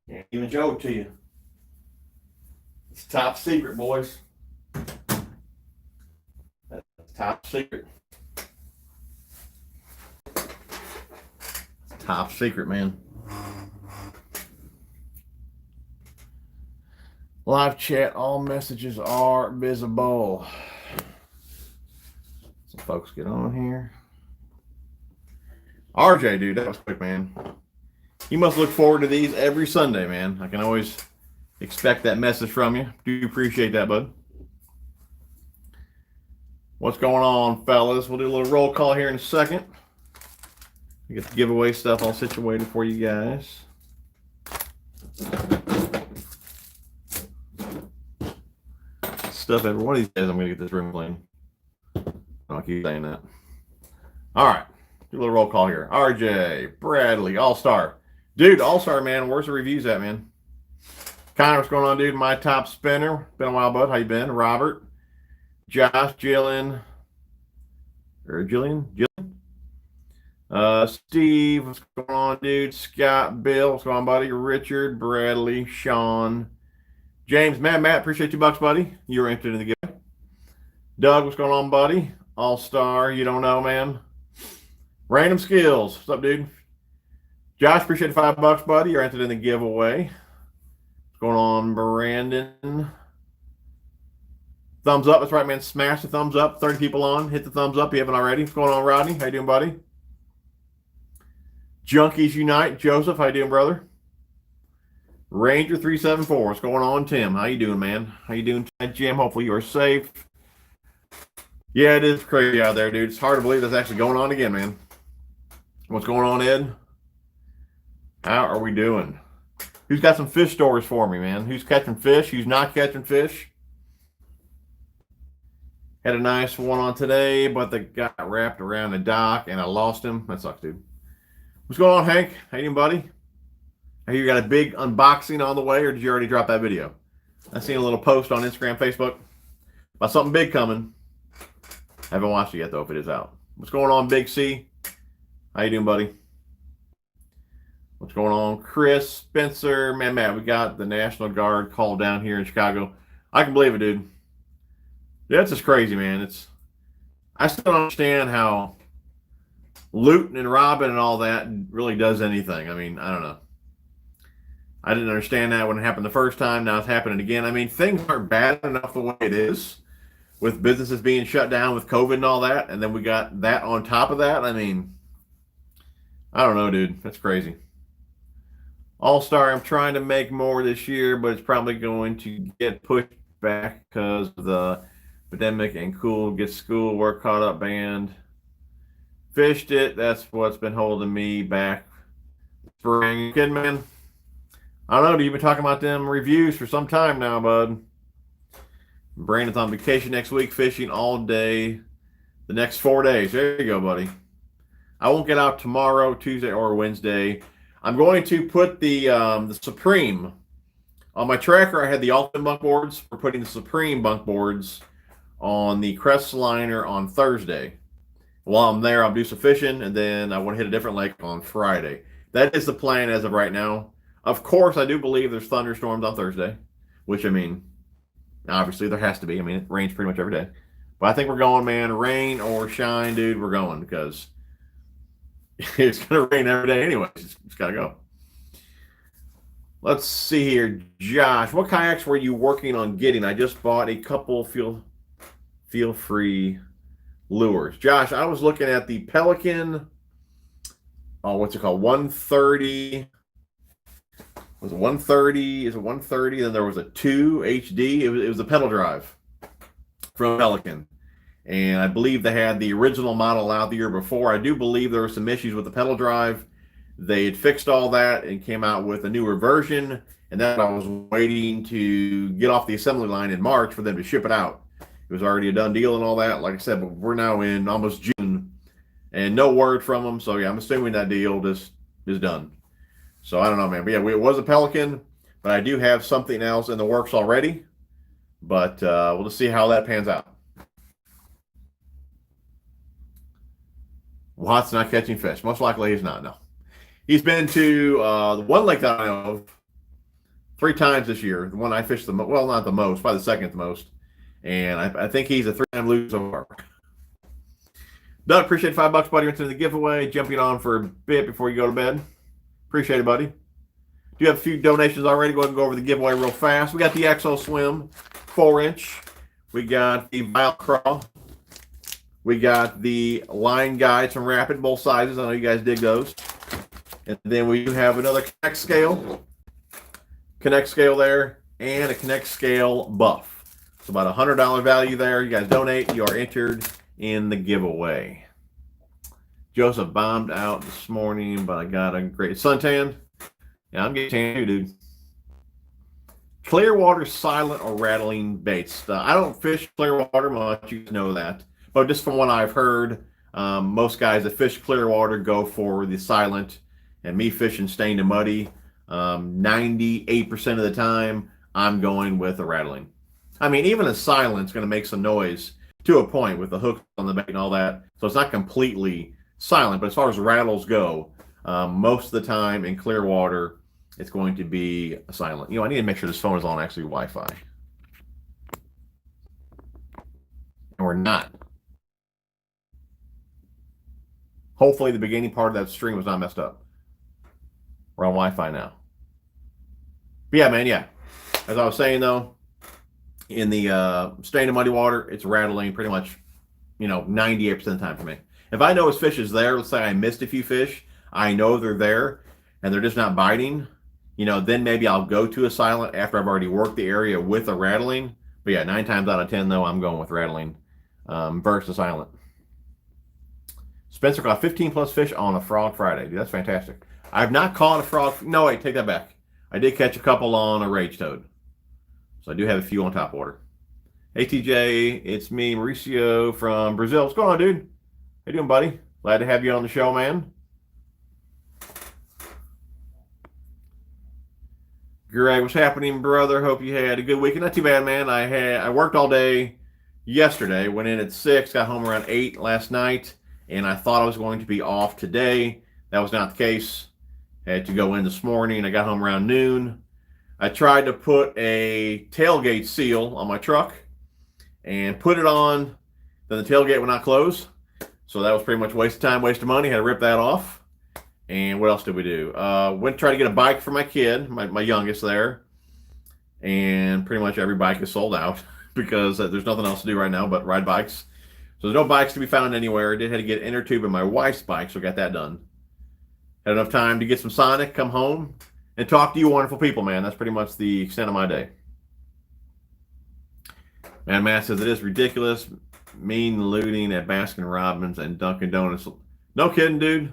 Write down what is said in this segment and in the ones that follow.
Can't even show it to you. It's top secret, boys. That's top secret. It's top secret, man. Live chat, all messages are visible. Some folks get on here. RJ, dude, that was quick, man. You must look forward to these every Sunday, man. I can always expect that message from you. Do appreciate that, bud. What's going on, fellas? We'll do a little roll call here in a second. We get the giveaway stuff all situated for you guys. Stuff every one of these days. I'm going to get this room clean. I'll keep saying that. All right. Do a little roll call here. RJ, Bradley, All-Star. Dude, All-Star, man. Where's the reviews at, man? Connor, what's going on, dude? My top spinner. Been a while, bud. How you been? Robert, Josh, Jillian. Steve, what's going on, dude? Scott, Bill, what's going on, buddy? Richard, Bradley, Sean, James, Matt, appreciate $2, buddy. You were entered in the giveaway. Doug, what's going on, buddy? All-Star, you don't know, man. Random Skills, what's up, dude? Josh, appreciate $5, buddy. You're entered in the giveaway. What's going on, Brandon? Thumbs up, that's right, man. Smash the thumbs up. 30 people on. Hit the thumbs up if you haven't already. What's going on, Rodney? How you doing, buddy? Junkies Unite, Joseph, how you doing, brother? Ranger 374, what's going on, Tim? How you doing, man? How you doing tonight, Jim? Hopefully you are safe. Yeah, it is crazy out there, dude. It's hard to believe that's actually going on again, man. What's going on, Ed? How are we doing? Who's got some fish stories for me, man? Who's catching fish? Who's not catching fish? Had a nice one on today, but they got wrapped around the dock, and I lost him. That sucks, dude. What's going on, Hank? How you doing, buddy? Have you got a big unboxing on the way, or did you already drop that video? I seen a little post on Instagram, Facebook about something big coming. Haven't watched it yet, though, if it is out. What's going on, Big C? How you doing, buddy? What's going on, Chris, Spencer? Man, Matt, we got the National Guard called down here in Chicago. I can believe it, dude. Yeah, it's just crazy, man. I still don't understand how looting and robbing and all that really does anything. I mean, I don't know. I didn't understand that when it happened the first time. Now it's happening again. I mean, things aren't bad enough the way it is with businesses being shut down with COVID and all that. And then we got that on top of that. I mean, I don't know, dude. That's crazy. All-Star, I'm trying to make more this year, but it's probably going to get pushed back because of the pandemic and cool. Get school work caught up, band. Fished it. That's what's been holding me back. Spring. You kidding, man? I don't know, dude. You've been talking about them reviews for some time now, bud. Brandon's on vacation next week, fishing all day the next 4 days. There you go, buddy. I won't get out tomorrow, Tuesday, or Wednesday. I'm going to put the Supreme on my tracker. I had the Ultimate bunk boards. We're putting the Supreme bunk boards on the Crest Liner on Thursday. While I'm there, I'll do some fishing, and then I want to hit a different lake on Friday. That is the plan as of right now. Of course, I do believe there's thunderstorms on Thursday, which, I mean, obviously there has to be. I mean, it rains pretty much every day. But I think we're going, man. Rain or shine, dude, we're going because it's going to rain every day anyway. It's got to go. Let's see here. Josh, what kayaks were you working on getting? I just bought a couple feel-free lures. Josh, I was looking at the Pelican, what's it called? 130. Was it 130? Is it 130? Then there was a 2 HD. It was a pedal drive from Pelican. And I believe they had the original model out the year before. I do believe there were some issues with the pedal drive. They had fixed all that and came out with a newer version. And then I was waiting to get off the assembly line in March for them to ship it out. It was already a done deal and all that. Like I said, but we're now in almost June. And no word from them. So, yeah, I'm assuming that deal just is done. So, I don't know, man. But, yeah, it was a Pelican. But I do have something else in the works already. But we'll just see how that pans out. Watt's not catching fish. Most likely he's not, no. He's been to the one lake that I know of. 3 times this year. The one I fished the most, well, not the most, probably the second most. And I think he's a 3-time loser so far. Doug, appreciate $5, buddy. Into the giveaway. Jumping on for a bit before you go to bed. Appreciate it, buddy. Do you have a few donations already? Go ahead and go over the giveaway real fast. We got the Exo Swim 4-inch. We got the Velcro. We got the line guides from Rapid, both sizes. I know you guys dig those. And then we do have another Connect scale. Connect scale there. And a Connect scale buff. So about $100 value there. You guys donate. You are entered in the giveaway. Joseph bombed out this morning, but I got a great suntan. Yeah, I'm getting tan too, dude. Clearwater silent or rattling baits. I don't fish Clearwater much, you know that. But just from what I've heard, most guys that fish Clearwater go for the silent. And me fishing stained and muddy, 98% of the time, I'm going with a rattling. I mean, even a silent's going to make some noise to a point with the hook on the bait and all that. So it's not completely silent, but as far as rattles go, most of the time in Clearwater, it's going to be a silent. You know, I need to make sure this phone is on actually Wi-Fi. And we're not. Hopefully the beginning part of that stream was not messed up. We're on Wi-Fi now. But yeah, man, yeah. As I was saying, though, in the stained and muddy water, it's rattling pretty much, 98% of the time for me. If I know his fish is there, let's say I missed a few fish, I know they're there, and they're just not biting, then maybe I'll go to a silent after I've already worked the area with a rattling. But yeah, 9 times out of 10, though, I'm going with rattling versus silent. Spencer caught 15 plus fish on a Frog Friday. Dude, that's fantastic. I've not caught a frog. No, wait, take that back. I did catch a couple on a rage toad. So I do have a few on top water. Hey, TJ, it's me, Mauricio from Brazil. What's going on, dude? How you doing, buddy? Glad to have you on the show, man. Greg, what's happening, brother? Hope you had a good weekend. Not too bad, man. I worked all day yesterday. Went in at 6, got home around 8 last night, and I thought I was going to be off today. That was not the case. Had to go in this morning. I got home around noon. I tried to put a tailgate seal on my truck and put it on. Then the tailgate would not close. So that was pretty much waste of time, waste of money. Had to rip that off. And what else did we do? Went to try to get a bike for my kid, my youngest there. And pretty much every bike is sold out because there's nothing else to do right now but ride bikes. So there's no bikes to be found anywhere. I did have to get an inner tube in my wife's bike, so got that done. Had enough time to get some Sonic, come home, and talk to you wonderful people, man. That's pretty much the extent of my day. Man, Matt says it is ridiculous. Mean looting at Baskin Robbins and Dunkin' Donuts. No kidding, dude.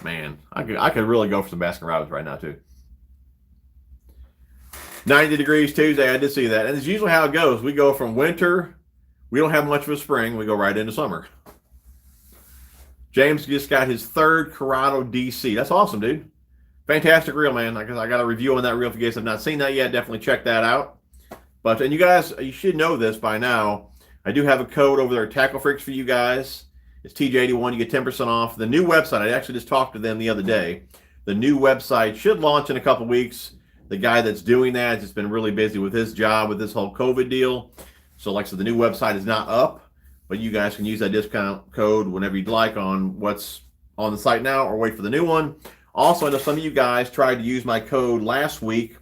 Man, I could really go for some Baskin Robbins right now, too. 90 degrees Tuesday, I did see that. And it's usually how it goes. We go from winter, we don't have much of a spring, we go right into summer. James just got his 3rd Corrado DC. That's awesome, dude. Fantastic reel, man. I got a review on that reel. If you guys have not seen that yet, definitely check that out. And you guys, you should know this by now. I do have a code over there at Tackle Freaks for you guys. It's TJ81. You get 10% off. The new website, I actually just talked to them the other day. The new website should launch in a couple weeks. The guy that's doing that has just been really busy with his job with this whole COVID deal. So like I said, the new website is not up. But you guys can use that discount code whenever you'd like on what's on the site now or wait for the new one. Also, I know some of you guys tried to use my code last week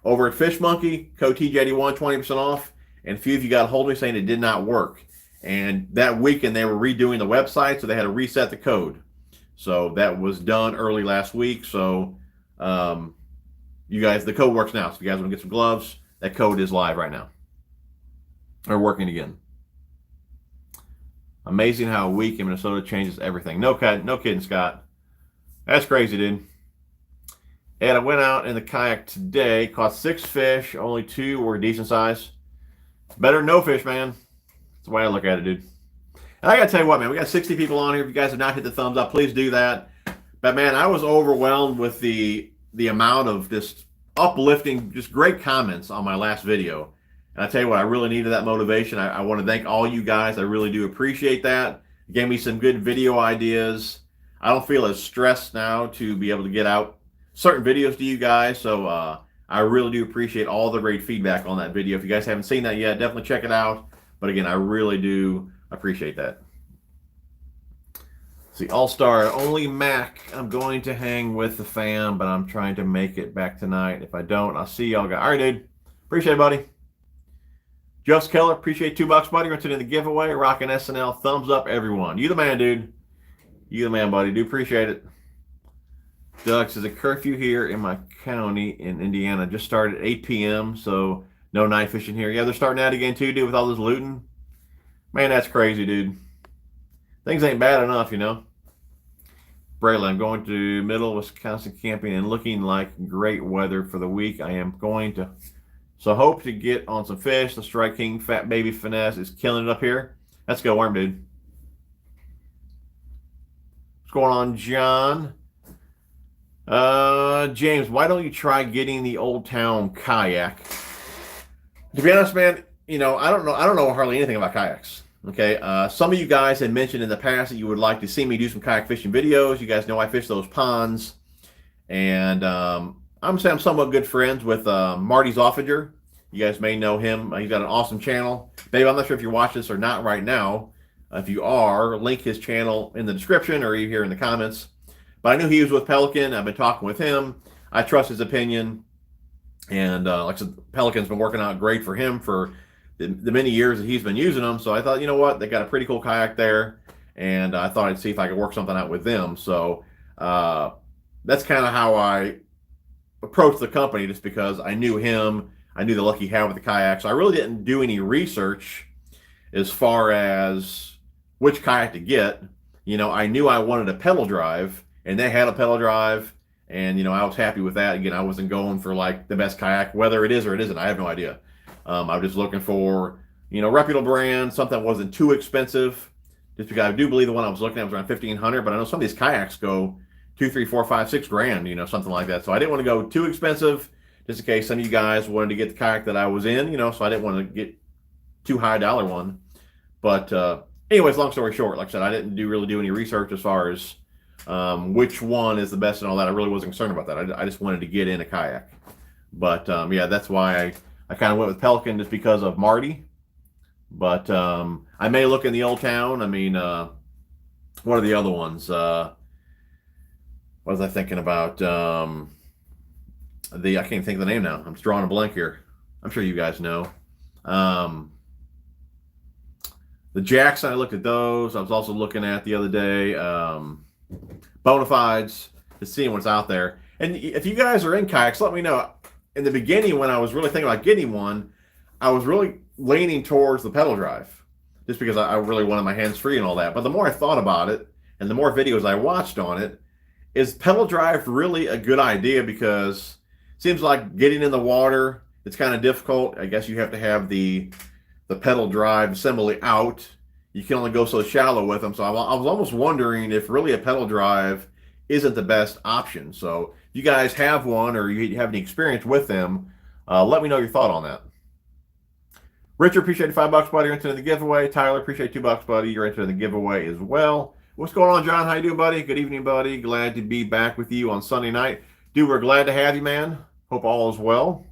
over at Fish Monkey, code TJ81, 20% off. And a few of you got a hold of me saying it did not work. And that weekend they were redoing the website, so they had to reset the code. So that was done early last week. So you guys, the code works now. So if you guys want to get some gloves, that code is live right now. Or working again. Amazing how a week in Minnesota changes everything. No kidding, Scott. That's crazy, dude. And I went out in the kayak today, caught 6 fish, only 2 were decent size. Better than no fish, man. That's the way I look at it, dude. And I gotta tell you what, man, we got 60 people on here. If you guys have not hit the thumbs up, please do that. But man, I was overwhelmed with the amount of just uplifting, just great comments on my last video. And I tell you what, I really needed that motivation. I want to thank all you guys. I really do appreciate that. It gave me some good video ideas. I don't feel as stressed now to be able to get out certain videos to you guys. So I I really do appreciate all the great feedback on that video. If you guys haven't seen that yet, definitely check it out. But again, I really do appreciate that. See, All-Star, only Mac. I'm going to hang with the fam, but I'm trying to make it back tonight. If I don't, I'll see y'all guys. All right, dude. Appreciate it, buddy. Just Keller, appreciate $2, buddy. We're in the giveaway. Rocking SNL. Thumbs up, everyone. You the man, dude. You the man, buddy. Do appreciate it. Doug says a curfew here in my county in Indiana just started at 8 p.m. So no night fishing here. Yeah, they're starting that again too, dude, with all this looting. Man, that's crazy, dude. Things ain't bad enough, you know. Braylon, I'm going to Middle Wisconsin camping and looking like great weather for the week. I am going to, so hope to get on some fish. The Strike King Fat Baby Finesse is killing it up here. Let's go, worm, dude. What's going on, John? James, why don't you try getting the Old Town kayak? To be honest, man, you know, I don't know hardly anything about kayaks. Okay, some of you guys had mentioned in the past that you would like to see me do some kayak fishing videos. You guys know I fish those ponds, and I'm somewhat good friends with Marty Zoffinger. You guys may know him. He's got an awesome channel. Babe, I'm not sure if you're watching this or not right now. If you are, link his channel in the description or here in the comments. But I knew he was with Pelican. I've been talking with him. I trust his opinion. And like I said, Pelican's been working out great for him for the many years that he's been using them. So I thought, you know what? They got a pretty cool kayak there. And I thought I'd see if I could work something out with them. So that's kind of how I approached the company, just because I knew him. I knew the luck he had with the kayak. So I really didn't do any research as far as which kayak to get. You know, I knew I wanted a pedal drive. And they had a pedal drive, and, you know, I was happy with that. Again, I wasn't going for, like, the best kayak. Whether it is or it isn't, I have no idea. I was just looking for, you know, reputable brand, something that wasn't too expensive. Just because I do believe the one I was looking at was around $1,500, but I know some of these kayaks go $2, $3, $4, $5, $6 grand, you know, something like that. So I didn't want to go too expensive, just in case some of you guys wanted to get the kayak that I was in, you know, so I didn't want to get too high dollar one. But anyways, long story short, like I said, I didn't really do any research as far as which one is the best and all that. I really wasn't concerned about that. I just wanted to get in a kayak. But yeah, that's why I kind of went with Pelican, just because of Marty. But I may look in the Old Town. I mean, what are the other ones? What was I thinking about? I can't think of the name now. I'm just drawing a blank here. I'm sure you guys know. The Jackson, I looked at those. I was also looking at the other day Bonafides, to see what's out there. And if you guys are in kayaks, let me know. In the beginning, when I was really thinking about getting one, I was really leaning towards the pedal drive, just because I really wanted my hands free and all that. But the more I thought about it, and the more videos I watched on it, is pedal drive really a good idea? Because it seems like getting in the water, it's kind of difficult. I guess you have to have the pedal drive assembly out. You can only go so shallow with them. So I was almost wondering if really a pedal drive isn't the best option. So if you guys have one, or you have any experience with them, let me know your thought on that. Richard, appreciate $5, buddy. You're into the giveaway. Tyler, appreciate $2, buddy. You're into the giveaway as well. What's going on, John? How you doing, buddy? Good evening, buddy. Glad to be back with you on Sunday night. Dude, we're glad to have you, man. Hope all is well.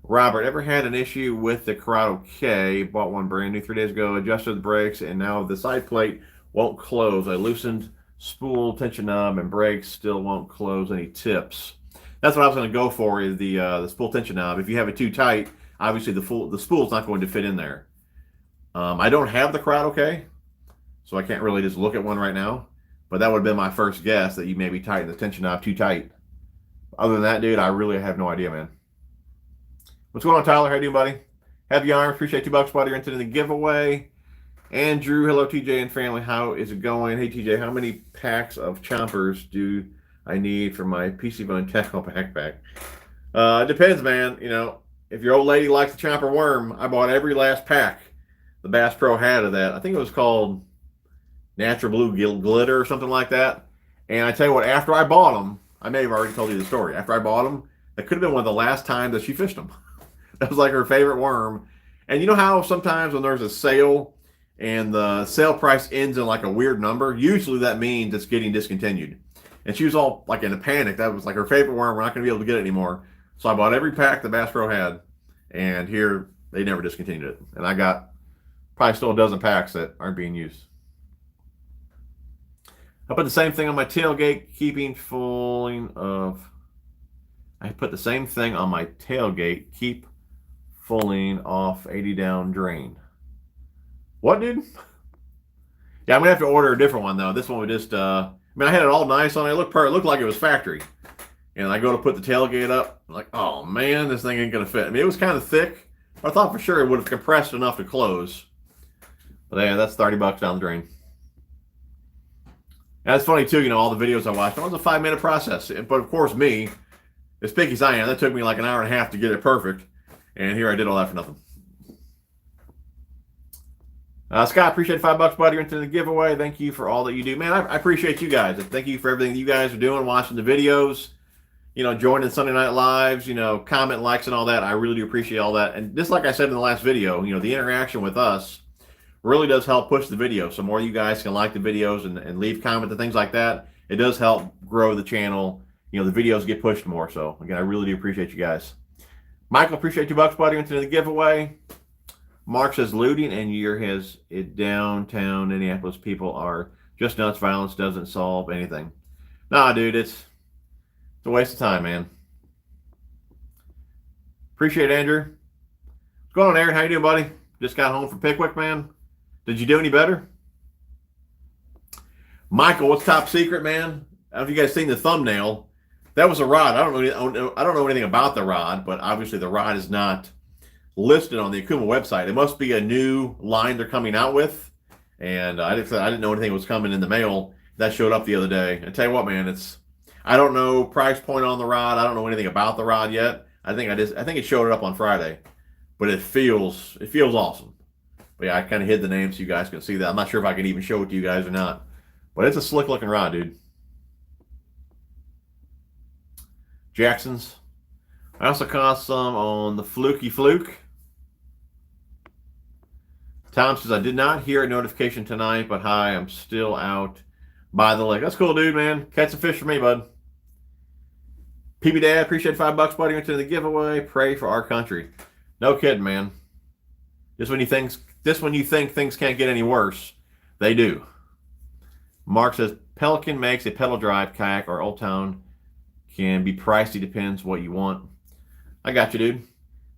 Robert, ever had an issue with the Corrado K? Bought one brand new 3 days ago, adjusted the brakes, and now the side plate won't close. I loosened spool, tension knob, and brakes still won't close. Any tips? That's what I was going to go for, is the spool tension knob. If you have it too tight, obviously the spool's not going to fit in there. I don't have the Corrado K, so I can't really just look at one right now. But that would have been my first guess, that you maybe tighten the tension knob too tight. Other than that, dude, I really have no idea, man. What's going on, Tyler? How you doing, buddy? Heavy Arms, appreciate $2, buddy. You're into the giveaway. Andrew, hello, TJ and family. How is it going? Hey, TJ, how many packs of chompers do I need for my PC Bone tackle backpack? It depends, man. You know, if your old lady likes the chomper worm, I bought every last pack the Bass Pro had of that. I think it was called Natural Blue Glitter or something like that. And I tell you what, after I bought them, I may have already told you the story. After I bought them, that could have been one of the last times that she fished them. That was like her favorite worm. And you know how sometimes when there's a sale and the sale price ends in like a weird number, usually that means it's getting discontinued. And she was all like in a panic. That was like her favorite worm. We're not going to be able to get it anymore. So I bought every pack the Bass Pro had, and here they never discontinued it. And I got probably still a dozen packs that aren't being used. I put the same thing on my tailgate, keeping fulling of. I put the same thing on my tailgate, keep fulling off 80 down drain. What, dude? Yeah, I'm gonna have to order a different one though. This one would just, I mean, I had it all nice on it. It looked like it was factory. And I go to put the tailgate up, I'm like, oh man, this thing ain't gonna fit. I mean, it was kind of thick. I thought for sure it would have compressed enough to close. But yeah, that's 30 bucks down the drain. And it's funny too, you know, all the videos I watched, it was a 5-minute process. But of course, me, as picky as I am, that took me like an hour and a half to get it perfect. And here I did all that for nothing. Scott, appreciate $5, buddy. You're into the giveaway. Thank you for all that you do. Man, I appreciate you guys. Thank you for everything that you guys are doing, watching the videos, you know, joining Sunday Night Lives, you know, comment, likes, and all that. I really do appreciate all that. And just like I said in the last video, you know, the interaction with us really does help push the video. So more you guys can like the videos and leave comments and things like that. It does help grow the channel. You know, the videos get pushed more. So, again, I really do appreciate you guys. Michael, appreciate $2, buddy. Into the giveaway. Mark says looting and year has it downtown Indianapolis. People are just nuts. Violence doesn't solve anything. Nah, dude, it's a waste of time, man. Appreciate it, Andrew. What's going on, Aaron? How you doing, buddy? Just got home from Pickwick, man. Did you do any better? Michael, what's top secret, man? I don't know if you guys seen the thumbnail. That was a rod. I don't know anything about the rod, but obviously the rod is not listed on the Akuma website. It must be a new line they're coming out with, and I didn't know anything was coming in the mail. That showed up the other day. I tell you what, man, I don't know price point on the rod. I don't know anything about the rod yet. I think it showed up on Friday, but it feels awesome. But yeah, I kind of hid the name so you guys can see that. I'm not sure if I can even show it to you guys or not, but it's a slick looking rod, dude. Jackson's. I also caught some on the Fluky Fluke. Tom says, I did not hear a notification tonight, but hi, I'm still out by the lake. That's cool, dude, man. Catch some fish for me, bud. PB Dad, appreciate $5, buddy. Into the giveaway. Pray for our country. No kidding, man. Just when you think things can't get any worse, they do. Mark says, Pelican makes a pedal drive kayak or Old Town can be pricey, depends what you want. I got you, dude.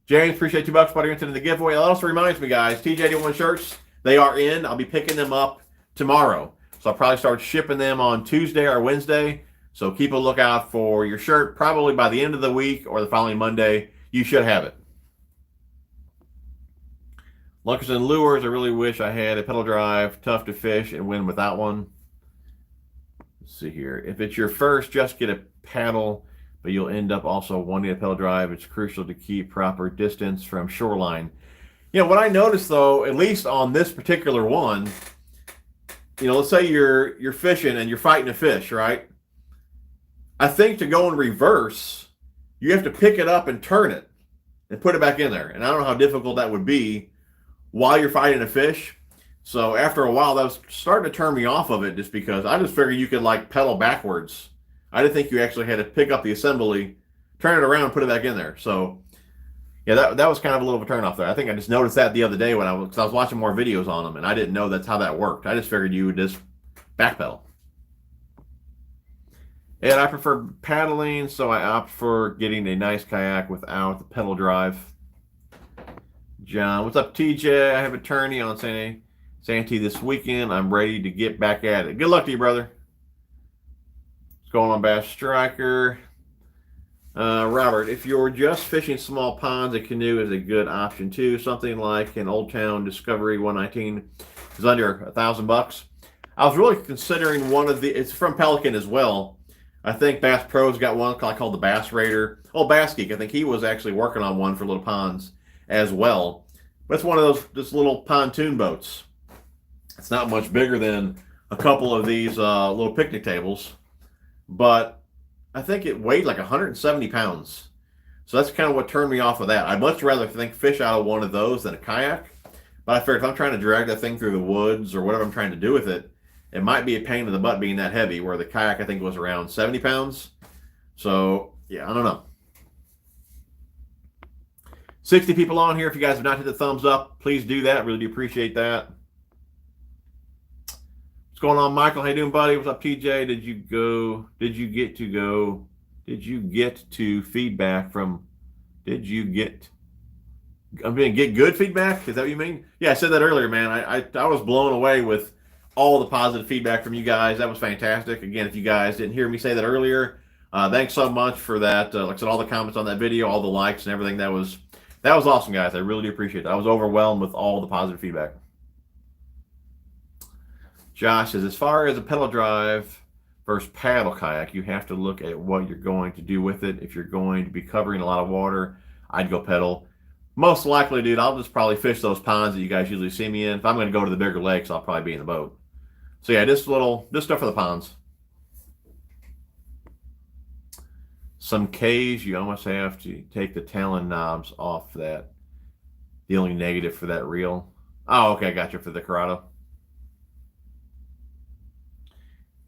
James, appreciate $2, buddy. Into the giveaway. That also reminds me, guys, TJ81 shirts, they are in. I'll be picking them up tomorrow. So I'll probably start shipping them on Tuesday or Wednesday. So keep a lookout for your shirt. Probably by the end of the week or the following Monday, you should have it. Lunkers and Lures, I really wish I had a pedal drive. Tough to fish and win without one. Let's see here. If it's your first, just get a paddle, but you'll end up also wanting a pedal drive. It's crucial to keep proper distance from shoreline. You know, what I noticed, though, at least on this particular one, you know, let's say you're fishing and you're fighting a fish, right? I think to go in reverse, you have to pick it up and turn it and put it back in there. And I don't know how difficult that would be while you're fighting a fish. So after a while, that was starting to turn me off of it, just because I just figured you could like pedal backwards. I didn't think you actually had to pick up the assembly, turn it around, and put it back in there. So yeah, that was kind of a little of a turn off there. I think I just noticed that the other day when I was watching more videos on them, and I didn't know that's how that worked. I just figured you would just backpedal. And I prefer paddling, so I opt for getting a nice kayak without the pedal drive. John, what's up, TJ? I have a tourney on Santee this weekend. I'm ready to get back at it. Good luck to you, brother. What's going on, Bass Striker? Robert, if you're just fishing small ponds, a canoe is a good option too. Something like an Old Town Discovery 119 is under $1,000. I was really considering one of the. It's from Pelican as well. I think Bass Pro's got one called the Bass Raider. Oh, Bass Geek. I think he was actually working on one for little ponds as well. But it's one of those just little pontoon boats. It's not much bigger than a couple of these little picnic tables, but I think it weighed like 170 pounds. So that's kind of what turned me off of that. I'd much rather fish out of one of those than a kayak. But I figured if I'm trying to drag that thing through the woods or whatever I'm trying to do with it, it might be a pain in the butt being that heavy, where the kayak I think was around 70 pounds. So yeah, I don't know. 60 people on here. If you guys have not hit the thumbs up, please do that. Really do appreciate that. What's going on, Michael? How you doing, buddy? What's up, TJ? Did you get to feedback from, get good feedback? Is that what you mean? Yeah, I said that earlier, man. I was blown away with all the positive feedback from you guys. That was fantastic. Again, if you guys didn't hear me say that earlier, thanks so much for that. Like I said, all the comments on that video, all the likes and everything. That was awesome, guys. I really do appreciate it. I was overwhelmed with all the positive feedback. Josh says, as far as a pedal drive versus paddle kayak, you have to look at what you're going to do with it. If you're going to be covering a lot of water, I'd go pedal. Most likely, dude, I'll just probably fish those ponds that you guys usually see me in. If I'm going to go to the bigger lakes, I'll probably be in the boat. So yeah, this stuff for the ponds. Some K's, you almost have to take the Talon knobs off that. The only negative for that reel. Oh, okay, I got you for the Corrado.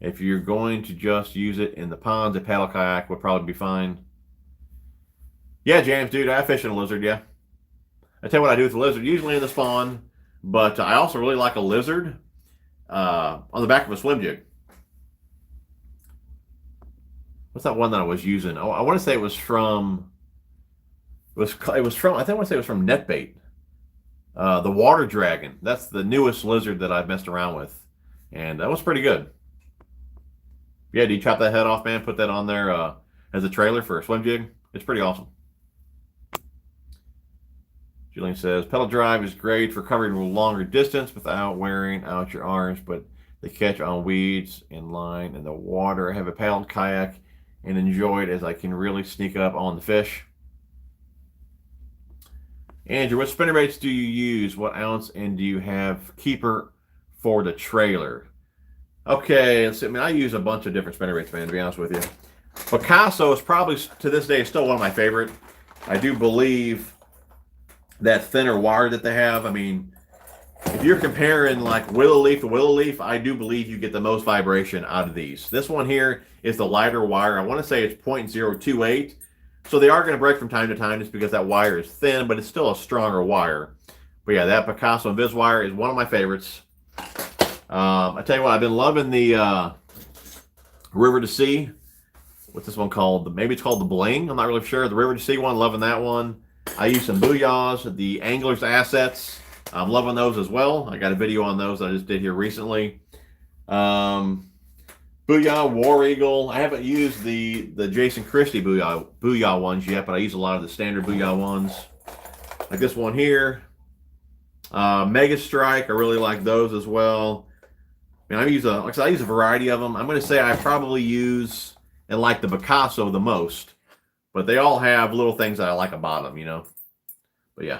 If you're going to just use it in the ponds, a paddle kayak would probably be fine. Yeah, James, dude, I fish in a lizard, yeah. I tell you what I do with the lizard, usually in the spawn, but I also really like a lizard on the back of a swim jig. What's that one that I was using? Oh, I want to say it was from, I think I want to say it was from Netbait. The Water Dragon. That's the newest lizard that I've messed around with. And that was pretty good. Yeah, do you chop that head off, man? Put that on there as a trailer for a swim jig? It's pretty awesome. Julian says, pedal drive is great for covering a longer distance without wearing out your arms, but they catch on weeds in line in the water. I have a paddle kayak and enjoy it as I can really sneak up on the fish. Andrew, what spinnerbaits do you use? What ounce? And do you have keeper for the trailer? Okay, let's see. I mean, I use a bunch of different spinnerbaits, man, to be honest with you. Picasso is probably, to this day, still one of my favorite. I do believe that thinner wire that they have, I mean, if you're comparing like willow leaf to willow leaf, I do believe you get the most vibration out of these. This one here is the lighter wire. I want to say it's 0.028. So they are going to break from time to time just because that wire is thin, but it's still a stronger wire. But yeah, that Picasso Invis wire is one of my favorites. I tell you what, I've been loving the River to Sea. What's this one called? Maybe it's called the Bling. I'm not really sure. The River to Sea one, loving that one. I use some Booyahs, the Angler's Assets. I'm loving those as well. I got a video on those that I just did here recently. Booyah, War Eagle. I haven't used the Jason Christie Booyah ones yet, but I use a lot of the standard Booyah ones. Like this one here. Mega Strike, I really like those as well. I mean, I use a variety of them. I'm going to say I probably use and like the Picasso the most. But they all have little things that I like about them, you know. But yeah.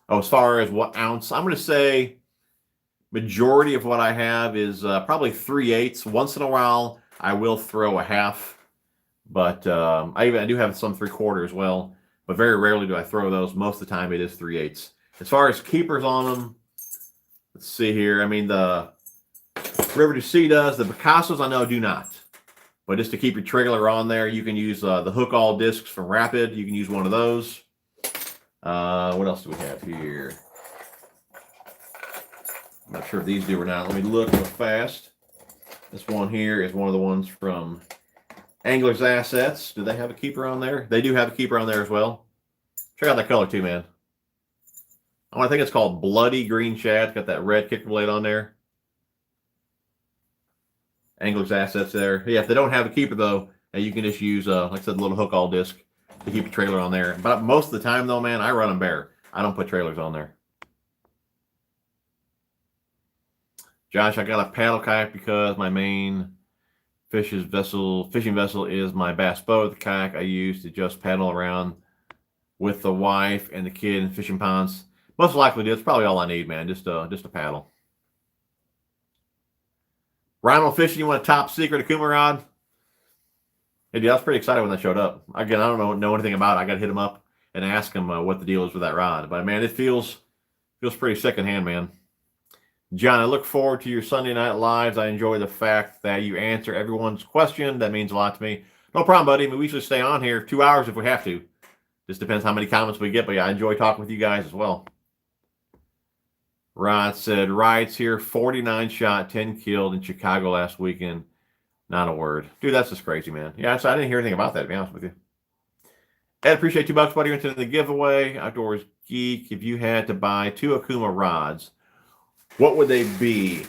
Oh, as far as what ounce, I'm going to say majority of what I have is probably 3/8. Once in a while, I will throw a half. But I do have some 3/4 as well. But very rarely do I throw those. Most of the time, it is 3/8. As far as keepers on them, let's see here. I mean, the River to Sea does. The Picassos, I know, do not. But just to keep your trailer on there, you can use the hook all discs from Rapid. You can use one of those. What else do we have here? I'm not sure if these do or not. Let me look real fast. This one here is one of the ones from Angler's Assets. Do they have a keeper on there? They do have a keeper on there as well. Check out that color too, man. I think it's called Bloody Green Shad. It's got that red kicker blade on there. Angler's Assets there. Yeah, if they don't have a keeper though, you can just use, like I said, the little hook all disc to keep your trailer on there. But most of the time though, man, I run them bare. I don't put trailers on there. Josh, I got a paddle kayak because my main fishing vessel is my bass boat. The kayak I use to just paddle around with the wife and the kid in fishing ponds. Most likely, that's probably all I need, man. Just a paddle. Rhino Fishing, you want a Top Secret Akuma rod? Hey, dude, I was pretty excited when that showed up. Again, I don't know anything about it. I got to hit him up and ask him what the deal is with that rod. But, man, it feels pretty secondhand, man. John, I look forward to your Sunday night lives. I enjoy the fact that you answer everyone's question. That means a lot to me. No problem, buddy. I mean, we usually stay on here 2 hours if we have to. Just depends how many comments we get, but yeah, I enjoy talking with you guys as well. Rod said, Riot's here, 49 shot, 10 killed in Chicago last weekend. Not a word. Dude, that's just crazy, man. Yeah, so I didn't hear anything about that, to be honest with you. Ed, appreciate $2, buddy. You're into the giveaway. Outdoors Geek, if you had to buy 2 Okuma rods, what would they be?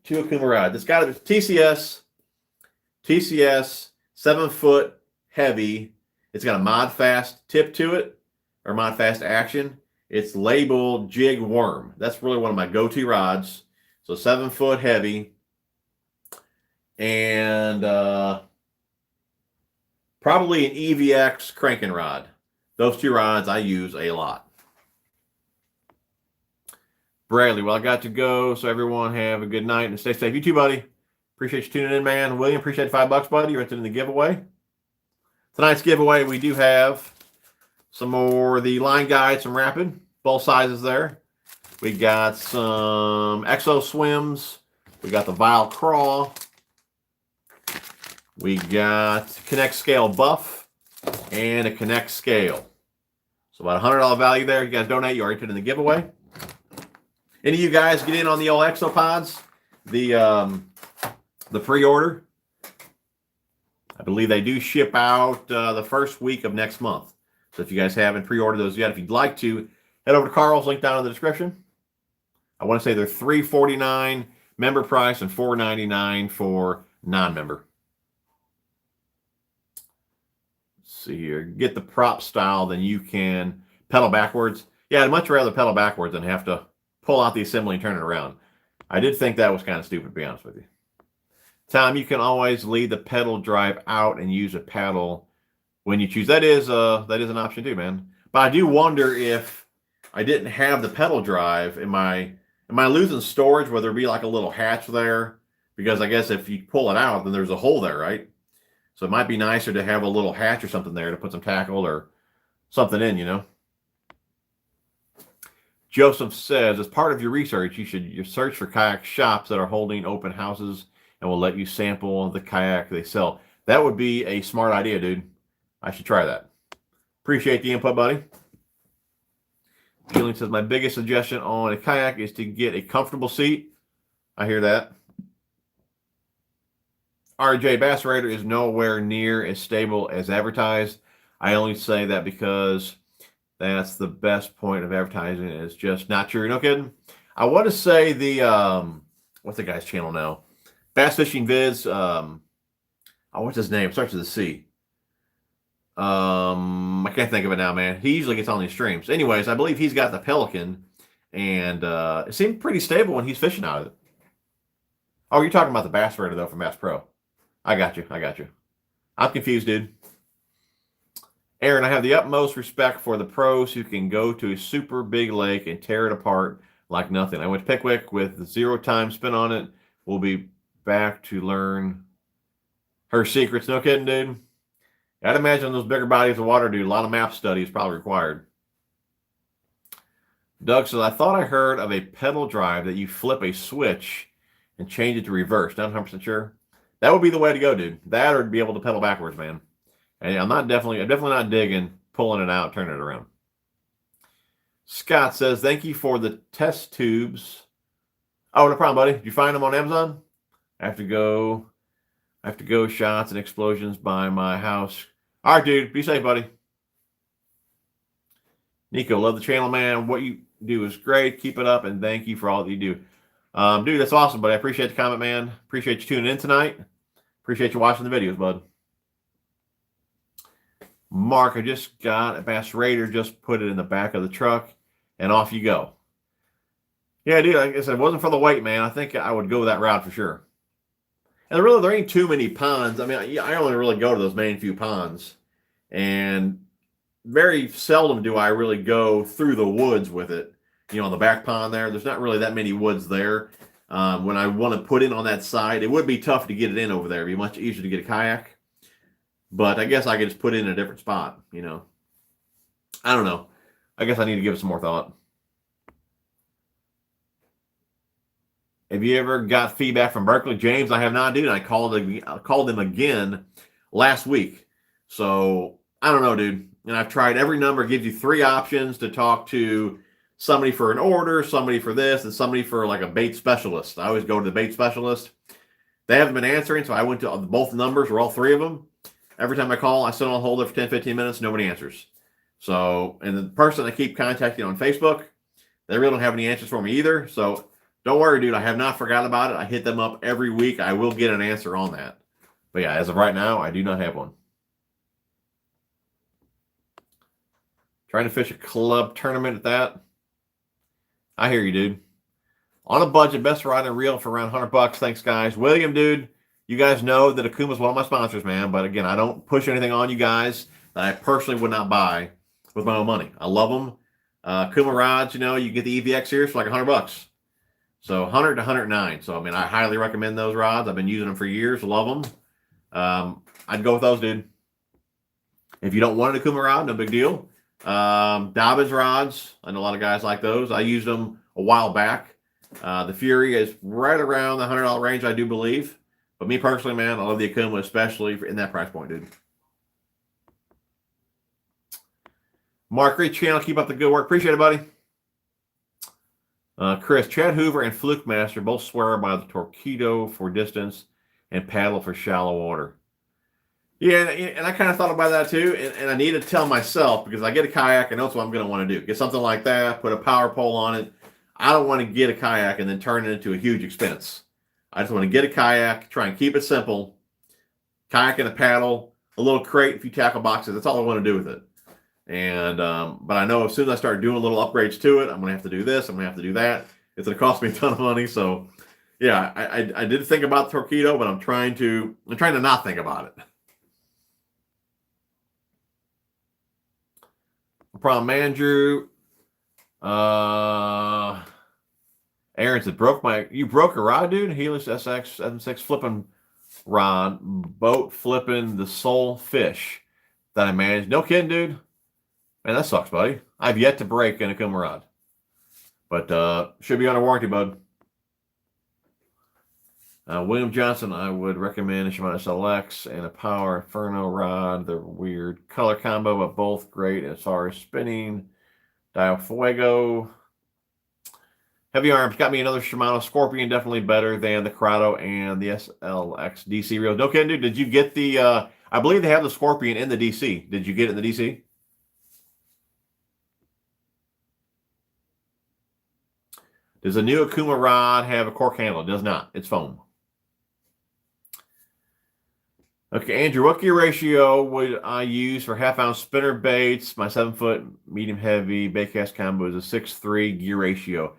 2 Okuma rods. It's got to be TCS, 7-foot, heavy. It's got a mod fast tip to it, or mod fast action. It's labeled Jig Worm. That's really one of my go-to rods. So 7-foot, heavy. And probably an EVX cranking rod. Those 2 rods I use a lot. Bradley, well, I got to go, so everyone have a good night and stay safe. You too, buddy. Appreciate you tuning in, man. William, appreciate $5, buddy. You're entered in the giveaway. Tonight's giveaway, we do have some more the line guide, some rapid, both sizes there. We got some Exo Swims. We got the Vile Crawl. We got Connect Scale Buff and a Connect Scale. So about $100 value there. You guys donate, you are entered in the giveaway. Any of you guys get in on the old Exopods? The pre-order? I believe they do ship out the first week of next month. So if you guys haven't pre-ordered those yet, if you'd like to, head over to Karl's, link down in the description. I want to say they're $349 member price and $499 for non-member. Let's see here. Get the prop style, then you can pedal backwards. Yeah, I'd much rather pedal backwards than have to pull out the assembly and turn it around. I did think that was kind of stupid, to be honest with you. Tom, you can always lead the pedal drive out and use a paddle when you choose. That is an option too, man. But I do wonder if I didn't have the pedal drive, am I losing storage? Will there be like a little hatch there? Because I guess if you pull it out, then there's a hole there, right? So it might be nicer to have a little hatch or something there to put some tackle or something in, you know. Joseph says, as part of your research, you search for kayak shops that are holding open houses and will let you sample the kayak they sell. That would be a smart idea, dude. I should try that. Appreciate the input, buddy. Julian says, my biggest suggestion on a kayak is to get a comfortable seat. I hear that. RJ, Bass Raider is nowhere near as stable as advertised. I only say that because that's the best point of advertising. It's just not true. No kidding. I want to say the, what's the guy's channel now? Bass Fishing Vids. What's his name? Starts with a C. I can't think of it now, man. He usually gets on these streams. Anyways, I believe he's got the Pelican, and it seemed pretty stable when he's fishing out of it. Oh, you're talking about the Bass Raider, though, from Bass Pro. I got you. I'm confused, dude. Aaron, I have the utmost respect for the pros who can go to a super big lake and tear it apart like nothing. I went to Pickwick with 0 time spent on it. We'll be back to learn her secrets. No kidding, dude. I'd imagine those bigger bodies of water, dude, a lot of map study is probably required. Doug says, I thought I heard of a pedal drive that you flip a switch and change it to reverse. Not 100% sure. That would be the way to go, dude. That or be able to pedal backwards, man. And I'm definitely not digging, pulling it out, turning it around. Scott says, thank you for the test tubes. Oh, no problem, buddy. Did you find them on Amazon? I have to go shots and explosions by my house. All right, dude. Be safe, buddy. Nico, love the channel, man. What you do is great. Keep it up, and thank you for all that you do. Dude, that's awesome, buddy. I appreciate the comment, man. Appreciate you tuning in tonight. Appreciate you watching the videos, bud. Mark, I just got a Bass Raider. Just put it in the back of the truck, and off you go. Yeah, dude, like I said, if it wasn't for the weight, man, I think I would go that route for sure. And really, there ain't too many ponds. I mean, I only really go to those main few ponds. And very seldom do I really go through the woods with it. You know, on the back pond there's not really that many woods there. When I want to put it on that side, it would be tough to get it in over there. It'd be much easier to get a kayak. But I guess I could just put it in a different spot, you know. I don't know. I guess I need to give it some more thought. Have you ever got feedback from Berkeley? James, I have not, dude. I called him again last week. So I don't know, dude. And I've tried every number. It gives you 3 options to talk to somebody for an order, somebody for this, and somebody for like a bait specialist. I always go to the bait specialist. They haven't been answering, so I went to both numbers, or all 3 of them. Every time I call, I sit on hold there for 10, 15 minutes. Nobody answers. So, and the person I keep contacting on Facebook, they really don't have any answers for me either. So don't worry, dude. I have not forgotten about it. I hit them up every week. I will get an answer on that. But yeah, as of right now, I do not have one. Trying to fish a club tournament at that. I hear you, dude. On a budget, best rod and reel for around $100. Thanks, guys. William, dude, you guys know that Akuma is one of my sponsors, man. But again, I don't push anything on you guys that I personally would not buy with my own money. I love them. Akuma rods, you know, you get the EVX series for like $100. So 100 to 109. So, I mean, I highly recommend those rods. I've been using them for years. Love them. I'd go with those, dude. If you don't want an Akuma rod, no big deal. Dobbins rods. I know a lot of guys like those. I used them a while back. The Fury is right around the $100 range, I do believe. But me personally, man, I love the Akuma, especially in that price point, dude. Mark, great channel. Keep up the good work. Appreciate it, buddy. Chris, Chad Hoover and Fluke Master both swear by the Torpedo for distance and paddle for shallow water. Yeah, and I kind of thought about that too, and I need to tell myself, because I get a kayak, I know that's what I'm going to want to do. Get something like that, put a power pole on it. I don't want to get a kayak and then turn it into a huge expense. I just want to get a kayak, try and keep it simple. Kayak and a paddle, a little crate, a few tackle boxes. That's all I want to do with it. And but I know as soon as I start doing little upgrades to it, I'm going to have to do this, I'm going to have to do that. It's going to cost me a ton of money. So yeah, I did think about the Torpedo, but I'm trying to not think about it. Problem Andrew. Aaron said, you broke a rod, dude? Helix SX76 flipping rod, boat flipping the sole fish that I managed. No kidding, dude. Man, that sucks, buddy. I've yet to break an Akuma rod. But should be under warranty, bud. William Johnson, I would recommend a Shimano SLX and a Power Inferno rod. They're weird color combo, but both great as far as spinning. Dial Fuego. Heavy arms got me another Shimano Scorpion, definitely better than the Corrado and the SLX DC reels. No kidding, dude. Did you get the? I believe they have the Scorpion in the DC. Did you get it in the DC? Does a new Akuma rod have a cork handle? It does not. It's foam. Okay, Andrew, what gear ratio would I use for half-ounce spinner baits? My 7-foot medium-heavy baitcast combo is a 6-3 gear ratio.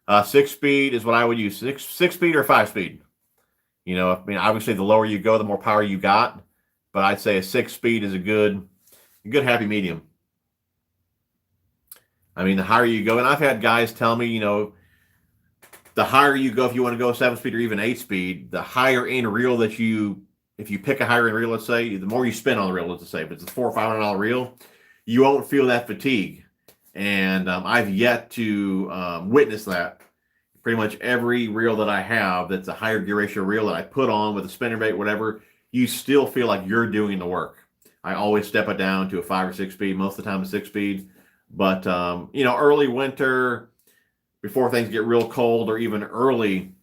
6-speed is what I would use. 6-speed or 5-speed. You know, I mean, obviously, the lower you go, the more power you got. But I'd say a 6-speed is a good happy medium. I mean, the higher you go, and I've had guys tell me, you know, the higher you go, if you want to go 7-speed or even 8-speed, the higher end reel that if you pick a higher end reel, let's say, the more you spend on the reel, let's say, if it's a $400 or $500 reel, you won't feel that fatigue. And I've yet to witness that. Pretty much every reel that I have that's a higher gear ratio reel that I put on with a spinnerbait, whatever, you still feel like you're doing the work. I always step it down to a 5 or 6-speed, most of the time a 6-speed. But, you know, early winter, before things get real cold, or even early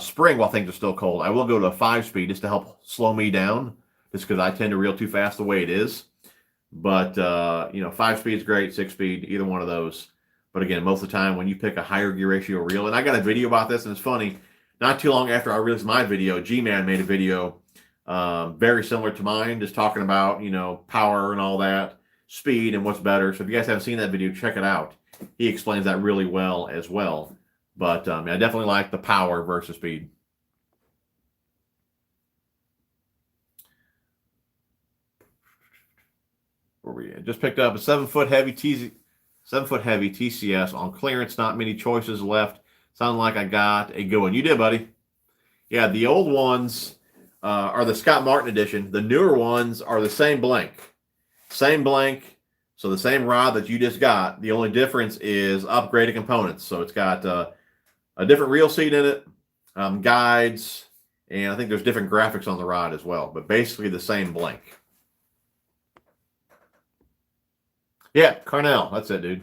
spring while things are still cold, I will go to a 5-speed just to help slow me down, just because I tend to reel too fast the way it is. But, you know, 5-speed is great, 6-speed, either one of those. But again, most of the time when you pick a higher gear ratio reel, and I got a video about this, and it's funny, not too long after I released my video, G-Man made a video very similar to mine, just talking about, you know, power and all that, speed and what's better. So if you guys haven't seen that video, check it out. He explains that really well as well. But I definitely like the power versus speed. Where we at? Just picked up a 7-foot heavy TCS on clearance. Not many choices left. Sounded like I got a good one. You did, buddy. Yeah, the old ones are the Scott Martin edition. The newer ones are the same blank. Same blank. So the same rod that you just got. The only difference is upgraded components. So it's got a different reel seat in it, guides, And I think there's different graphics on the rod as well, but basically the same blank. Yeah, Karl, that's it, dude.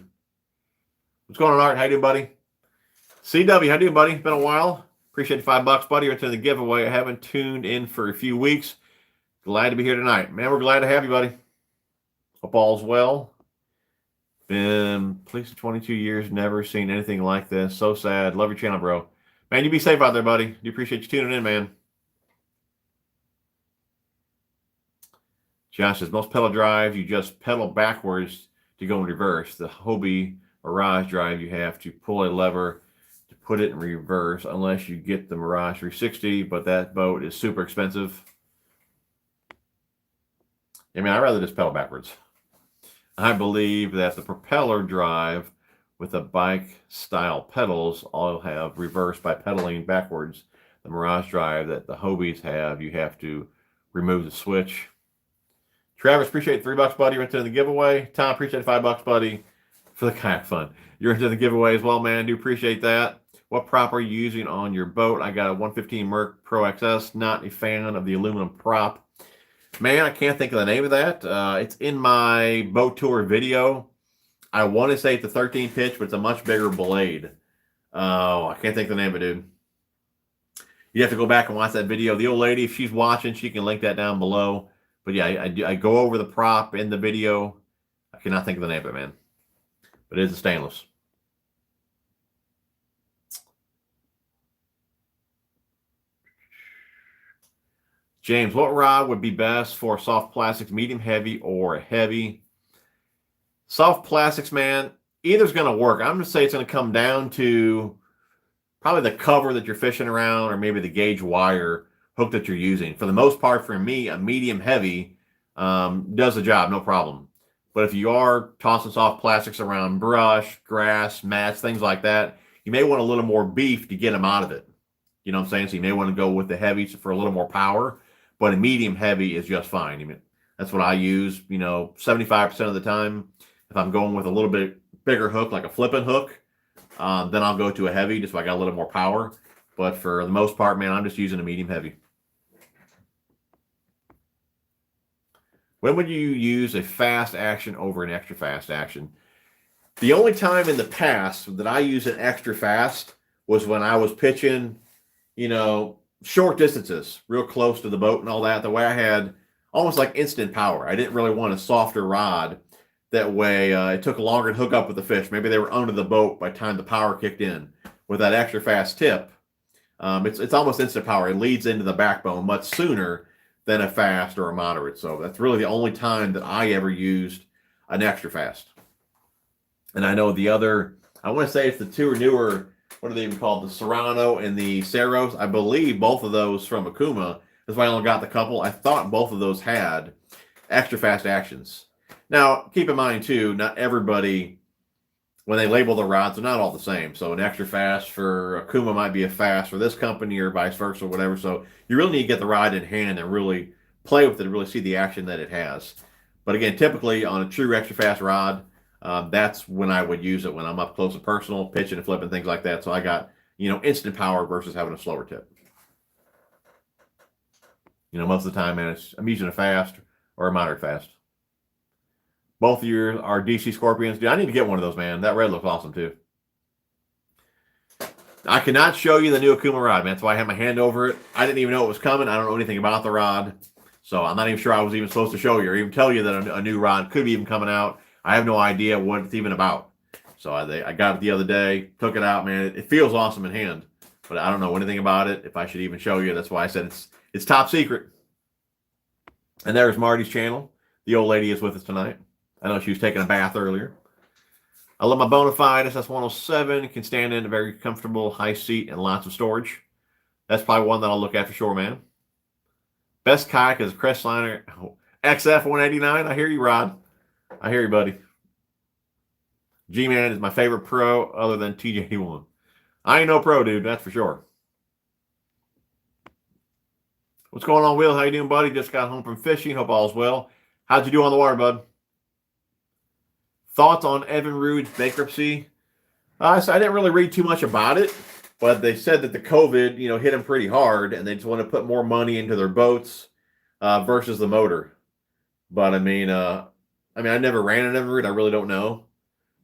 What's going on, Art? How you doing, buddy? CW, how you doing, buddy? Been a while. Appreciate the $5, buddy. You're into the giveaway. I haven't tuned in for a few weeks. Glad to be here tonight. Man, we're glad to have you, buddy. Hope all's well. Been at least 22 years, never seen anything like this. So sad. Love your channel, bro. Man, you be safe out there, buddy. Do appreciate you tuning in, man. Josh says, most pedal drives, you just pedal backwards to go in reverse. The Hobie Mirage drive, you have to pull a lever to put it in reverse unless you get the Mirage 360, but that boat is super expensive. I mean, I'd rather just pedal backwards. I believe that the propeller drive with the bike-style pedals all have reverse by pedaling backwards. The Mirage drive that the Hobies have, you have to remove the switch. Travis, appreciate $3, buddy. You're into the giveaway. Tom, appreciate $5, buddy, for the kayak fun. You're into the giveaway as well, man. Do appreciate that. What prop are you using on your boat? I got a 115 Merc Pro XS. Not a fan of the aluminum prop. Man, I can't think of the name of that. It's in my boat tour video. I want to say it's a 13 pitch, but it's a much bigger blade. Oh, I can't think of the name of it, dude. You have to go back and watch that video. The old lady, if she's watching, she can link that down below. But yeah, I go over the prop in the video. I cannot think of the name of it, man. But it is a stainless. James, what rod would be best for soft plastics, medium heavy or heavy? Soft plastics, man, either's going to work. I'm going to say it's going to come down to probably the cover that you're fishing around or maybe the gauge wire hook that you're using. For the most part, for me, a medium heavy does the job, no problem. But if you are tossing soft plastics around brush, grass, mats, things like that, you may want a little more beef to get them out of it. You know what I'm saying? So you may want to go with the heavies for a little more power. But a medium heavy is just fine. I mean, that's what I use, 75% of the time. If I'm going with a little bit bigger hook, like a flipping hook, then I'll go to a heavy just so I got a little more power. But for the most part, man, I'm just using a medium heavy. When would you use a fast action over an extra fast action? The only time in the past that I used an extra fast was when I was pitching, short distances, real close to the boat and all that. The way I had almost like instant power. I didn't really want a softer rod. That way it took longer to hook up with the fish. Maybe they were under the boat by the time the power kicked in. With that extra fast tip, it's almost instant power. It leads into the backbone much sooner than a fast or a moderate. So that's really the only time that I ever used an extra fast. And I know the other, I want to say it's the two newer, what are they even called? The Serrano and the Ceros. I believe both of those from Akuma. That's why I only got the couple. I thought both of those had extra fast actions. Now, keep in mind, too, not everybody, when they label the rods, they're not all the same. So an extra fast for Akuma might be a fast for this company or vice versa or whatever. So you really need to get the rod in hand and really play with it and really see the action that it has. But again, typically on a true extra fast rod, that's when I would use it when I'm up close and personal, pitching and flipping, things like that. So I got, instant power versus having a slower tip. Most of the time, man, I'm using a fast or a moderate fast. Both of yours are DC Scorpions. Dude, I need to get one of those, man. That red looks awesome, too. I cannot show you the new Akuma rod, man. That's why I had my hand over it. I didn't even know it was coming. I don't know anything about the rod. So I'm not even sure I was even supposed to show you or even tell you that a new rod could be even coming out. I have no idea what it's even about. So I got it the other day, took it out, man. It feels awesome in hand. But I don't know anything about it, if I should even show you. That's why I said it's top secret. And there's Marty's channel. The old lady is with us tonight. I know she was taking a bath earlier. I love my Bonafide SS107. It can stand in a very comfortable high seat and lots of storage. That's probably one that I'll look at for sure, man. Best kayak is a Crestliner XF189. I hear you, Rod. I hear you, buddy. G-Man is my favorite pro other than TJ1. I ain't no pro, dude. That's for sure. What's going on, Will? How you doing, buddy? Just got home from fishing. Hope all's well. How'd you do on the water, bud? Thoughts on Evan Rude's bankruptcy? So I didn't really read too much about it. But they said that the COVID, hit them pretty hard, and they just want to put more money into their boats versus the motor. But I mean, I never ran an Everett. I really don't know.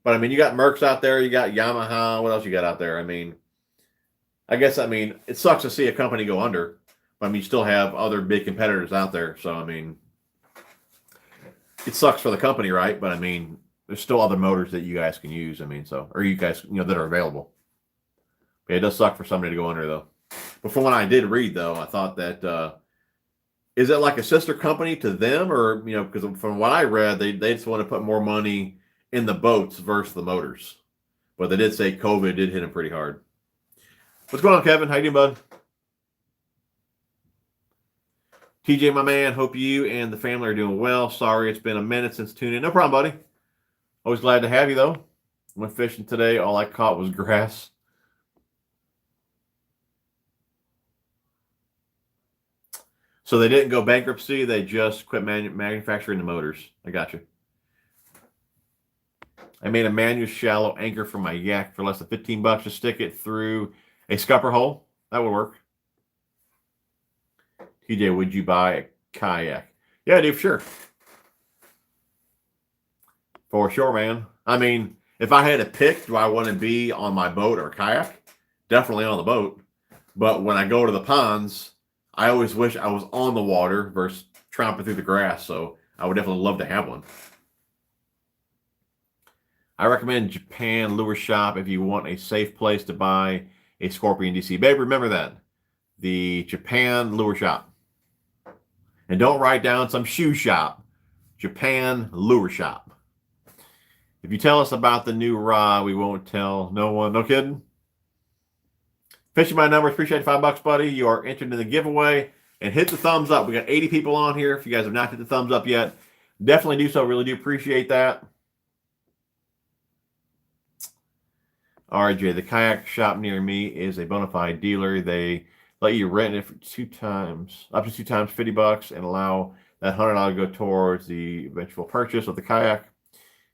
But I mean, you got Mercs out there. You got Yamaha. What else you got out there? I mean, it sucks to see a company go under. But I mean, you still have other big competitors out there. So I mean, it sucks for the company, right? But I mean, there's still other motors that you guys can use. I mean, or you guys, that are available. But it does suck for somebody to go under, though. But from what I did read, though, I thought that is it like a sister company to them, or because from what I read, they just want to put more money in the boats versus the motors. But they did say COVID did hit them pretty hard. What's going on, Kevin? How you doing, bud? TJ, my man, hope you and the family are doing well. Sorry it's been a minute since tuning in. No problem, buddy. Always glad to have you, though. Went fishing today. All I caught was grass. So they didn't go bankruptcy. They just quit manufacturing the motors. I got you. I made a manual shallow anchor for my yak for less than $15 to stick it through a scupper hole. That would work. TJ, would you buy a kayak? Yeah, dude, for sure. For sure, man. I mean, if I had to pick, do I want to be on my boat or kayak? Definitely on the boat. But when I go to the ponds, I always wish I was on the water versus tromping through the grass. So I would definitely love to have one. I recommend Japan Lure Shop if you want a safe place to buy a Scorpion DC. Babe, remember that. The Japan Lure Shop. And don't write down some shoe shop. Japan Lure Shop. If you tell us about the new rod, we won't tell no one. No kidding? Fishing my numbers. Appreciate $5, buddy. You are entered in the giveaway. And hit the thumbs up. We got 80 people on here. If you guys have not hit the thumbs up yet, definitely do so. Really do appreciate that. RJ, the kayak shop near me is a bona fide dealer. They let you rent it for up to two times, $50, and allow that $100 to go towards the eventual purchase of the kayak.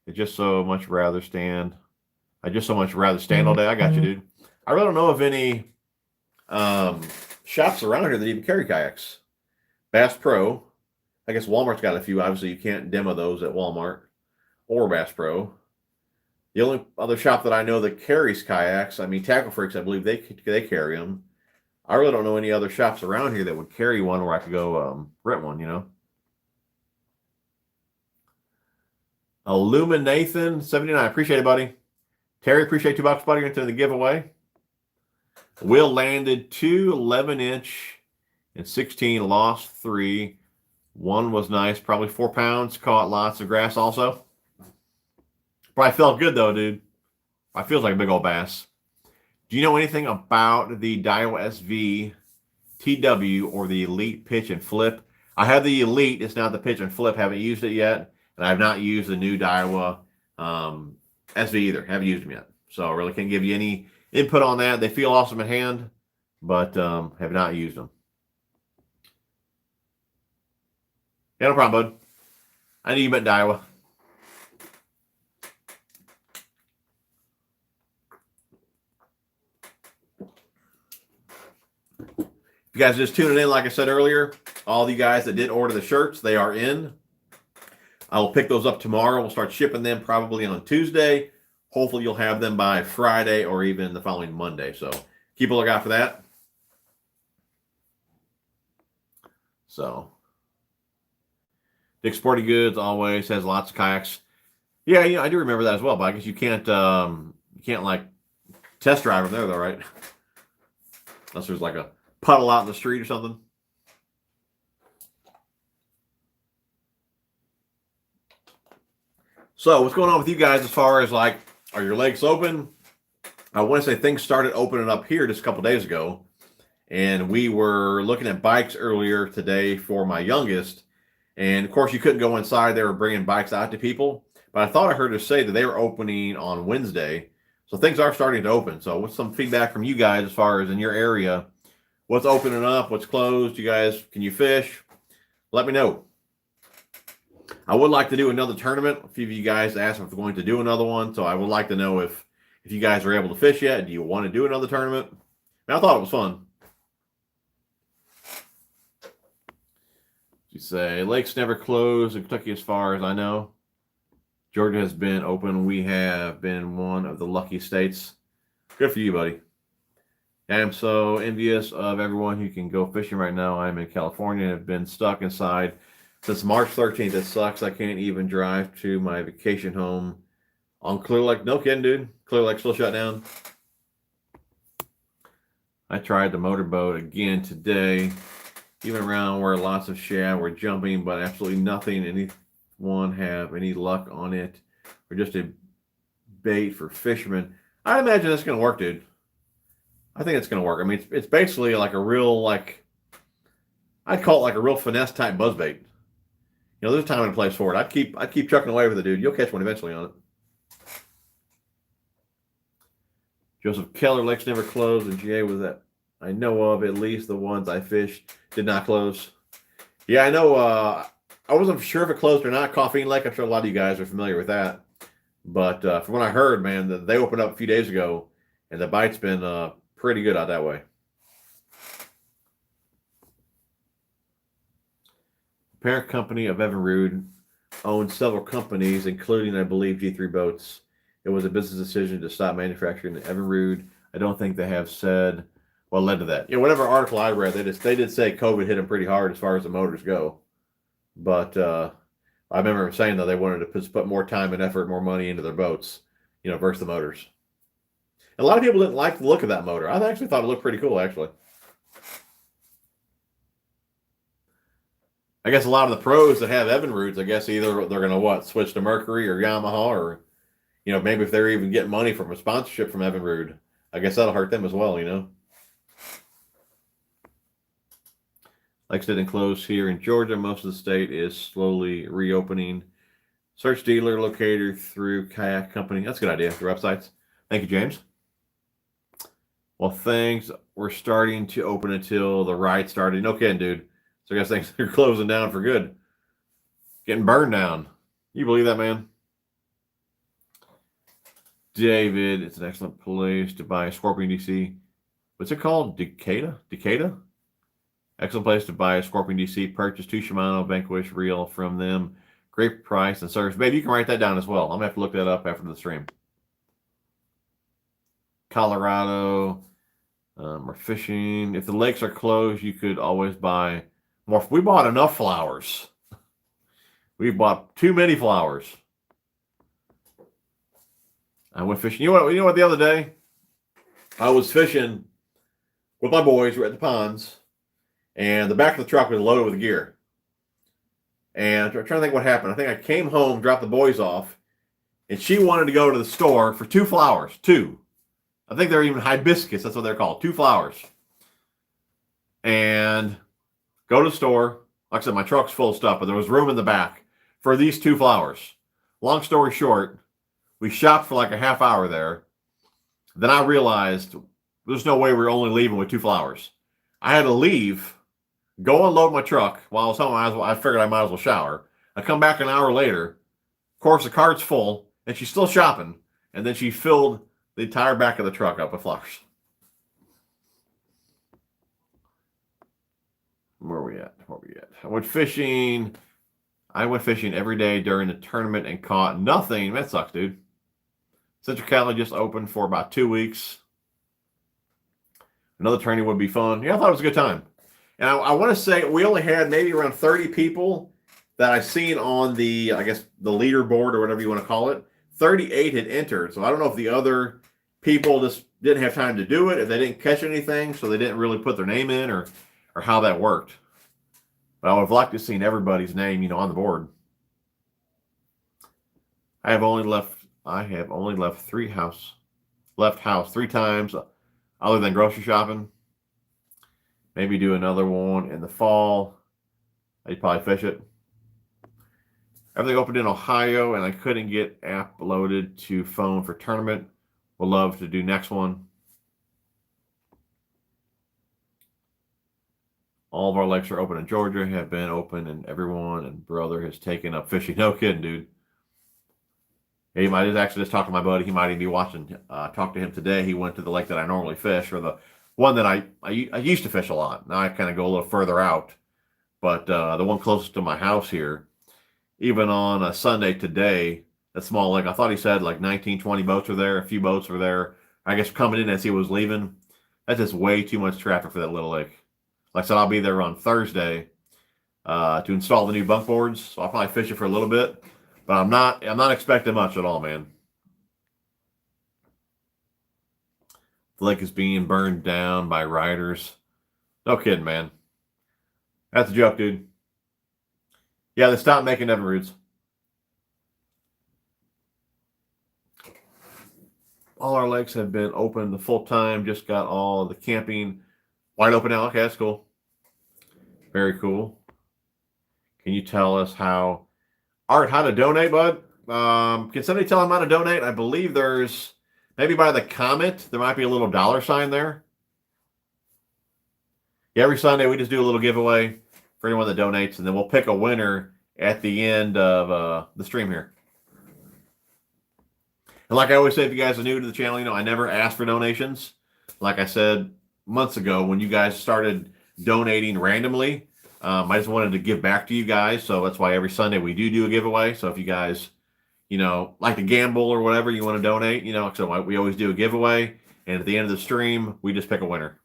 I just so much rather stand all day. I got you, dude. I really don't know of any shops around here that even carry kayaks. Bass Pro. I guess Walmart's got a few. Obviously, you can't demo those at Walmart or Bass Pro. The only other shop that I know that carries kayaks, Tackle Freaks, I believe they carry them. I really don't know any other shops around here that would carry one where I could go rent one, Illuminathan 79, appreciate it, buddy. Terry, appreciate $2, buddy. You're into the giveaway. Will landed 2 11-inch and 16, lost 3. One was nice, probably 4 pounds. Caught lots of grass also. Probably felt good though, dude. I feels like a big old bass. Do you know anything about the Daiwa SV TW or the Elite Pitch and Flip? I have the Elite. It's not the Pitch and Flip. Haven't used it yet. And I have not used the new Daiwa SV either. Haven't used them yet. So I really can't give you any input on that. They feel awesome in hand, but have not used them. Yeah, no problem, bud. I knew you meant Daiwa. If you guys are just tuning in, like I said earlier, all the guys that did order the shirts, they are in. I will pick those up tomorrow. We'll start shipping them probably on Tuesday. Hopefully you'll have them by Friday or even the following Monday. So keep a lookout for that. So Dick's Sporting Goods always has lots of kayaks. Yeah, I do remember that as well, but I guess you can't like test drive them there though, right? Unless there's like a puddle out in the street or something. So what's going on with you guys as far as like, are your legs open? I want to say things started opening up here just a couple days ago. And we were looking at bikes earlier today for my youngest. And of course you couldn't go inside. They were bringing bikes out to people. But I thought I heard her say that they were opening on Wednesday. So things are starting to open. So what's some feedback from you guys as far as in your area? What's opening up? What's closed? You guys, can you fish? Let me know. I would like to do another tournament. A few of you guys asked if we're going to do another one. So I would like to know if you guys are able to fish yet. Do you want to do another tournament? I thought it was fun. You say lakes never close in Kentucky, as far as I know. Georgia has been open. We have been one of the lucky states. Good for you, buddy. I am so envious of everyone who can go fishing right now. I'm in California and have been stuck inside since March 13th. It sucks. I can't even drive to my vacation home on Clear Lake. No kidding, dude. Clear Lake still shut down. I tried the motorboat again today, even around where lots of shad were jumping, but absolutely nothing. Anyone have any luck on it, or just a bait for fishermen? I imagine that's going to work, dude. I think it's going to work. I mean, it's basically like a real, like, I'd call it like a real finesse type buzzbait. You know, there's a time and a place for it. I'd keep chucking away with it, dude. You'll catch one eventually on it. Joseph Keller, lakes never closed, and GA was that I know of. At least the ones I fished did not close. Yeah, I know. I wasn't sure if it closed or not. Coffee Lake, I'm sure a lot of you guys are familiar with that. But from what I heard, man, they opened up a few days ago, and the bite's been pretty good out that way. The parent company of Evinrude owns several companies, including, I believe, G3 Boats. It was a business decision to stop manufacturing the Evinrude. I don't think they have said what led to that. You know, whatever article I read, they did say COVID hit them pretty hard as far as the motors go. But I remember saying, though, they wanted to put more time and effort, more money into their boats, you know, versus the motors. A lot of people didn't like the look of that motor. I actually thought it looked pretty cool, actually. I guess a lot of the pros that have Evinrudes, I guess either they're going to, switch to Mercury or Yamaha, or, you know, maybe if they're even getting money from a sponsorship from Evinrude, I guess that'll hurt them as well, you know. Lakes didn't close here in Georgia. Most of the state is slowly reopening. Search dealer locator through kayak company. That's a good idea. Your websites. Thank you, James. Well, things were starting to open until the ride started. No kidding, dude. So I guess things are closing down for good. Getting burned down. You believe that, man? David, it's an excellent place to buy a Scorpion DC. What's it called? Decatur? Excellent place to buy a Scorpion DC. Purchase 2 Shimano Vanquish reel from them. Great price and service. Maybe you can write that down as well. I'm going to have to look that up after the stream. Colorado. We're fishing. If the lakes are closed, you could always buy more. We bought enough flowers. We bought too many flowers. I went fishing. You know what? The other day, I was fishing with my boys. We're at the ponds, and the back of the truck was loaded with gear. And I'm trying to think what happened. I think I came home, dropped the boys off, and she wanted to go to the store for 2 flowers. 2. I think they're even hibiscus. That's what they're called. 2 flowers. And go to the store. Like I said, my truck's full of stuff, but there was room in the back for these 2 flowers. Long story short, we shopped for like a half hour there. Then I realized there's no way we're only leaving with 2 flowers. I had to leave, go unload my truck while I was home. I figured I might as well shower. I come back an hour later. Of course, the cart's full, and she's still shopping. And then she filled the entire back of the truck up with flowers. Where are we at? I went fishing every day during the tournament and caught nothing. That sucks, dude. Central Cali just opened for about 2 weeks. Another training would be fun. Yeah, I thought it was a good time. And I want to say we only had maybe around 30 people that I seen on the, I guess, the leaderboard or whatever you want to call it. 38 had entered. So I don't know if the other people just didn't have time to do it, if they didn't catch anything, so they didn't really put their name in, or how that worked. But I would have liked to have seen everybody's name, on the board. I have only left 3 house 3 times other than grocery shopping. Maybe do another one in the fall. I'd probably fish it. Everything opened in Ohio, and I couldn't get app loaded to phone for tournament. Would love to do next one. All of our lakes are open in Georgia, have been open, and everyone and brother has taken up fishing. No kidding, dude. He might have actually just talked to my buddy. He might even be watching. Talk to him today. He went to the lake that I normally fish, or the one that I used to fish a lot. Now I kind of go a little further out. But the one closest to my house here, even on a Sunday today, that small lake, I thought he said like 19, 20 boats were there. A few boats were there. I guess coming in as he was leaving. That's just way too much traffic for that little lake. Like I said, I'll be there on Thursday to install the new bunk boards. So I'll probably fish it for a little bit. But I'm not expecting much at all, man. The lake is being burned down by riders. No kidding, man. That's a joke, dude. Yeah, they stopped making Evan Roots. All our lakes have been open the full time. Just got all the camping wide open now. Okay, that's cool. Very cool. Can you tell us how to donate, bud? Can somebody tell him how to donate? I believe there's maybe by the comment there might be a little $sign there. Yeah, every Sunday we just do a little giveaway for anyone that donates, and then we'll pick a winner at the end of the stream here. And like I always say, if you guys are new to the channel, you know, I never ask for donations. Like I said months ago, when you guys started donating randomly, I just wanted to give back to you guys. So that's why every Sunday we do a giveaway. So if you guys, you know, like to gamble or whatever, you want to donate, you know, so we always do a giveaway. And at the end of the stream, we just pick a winner.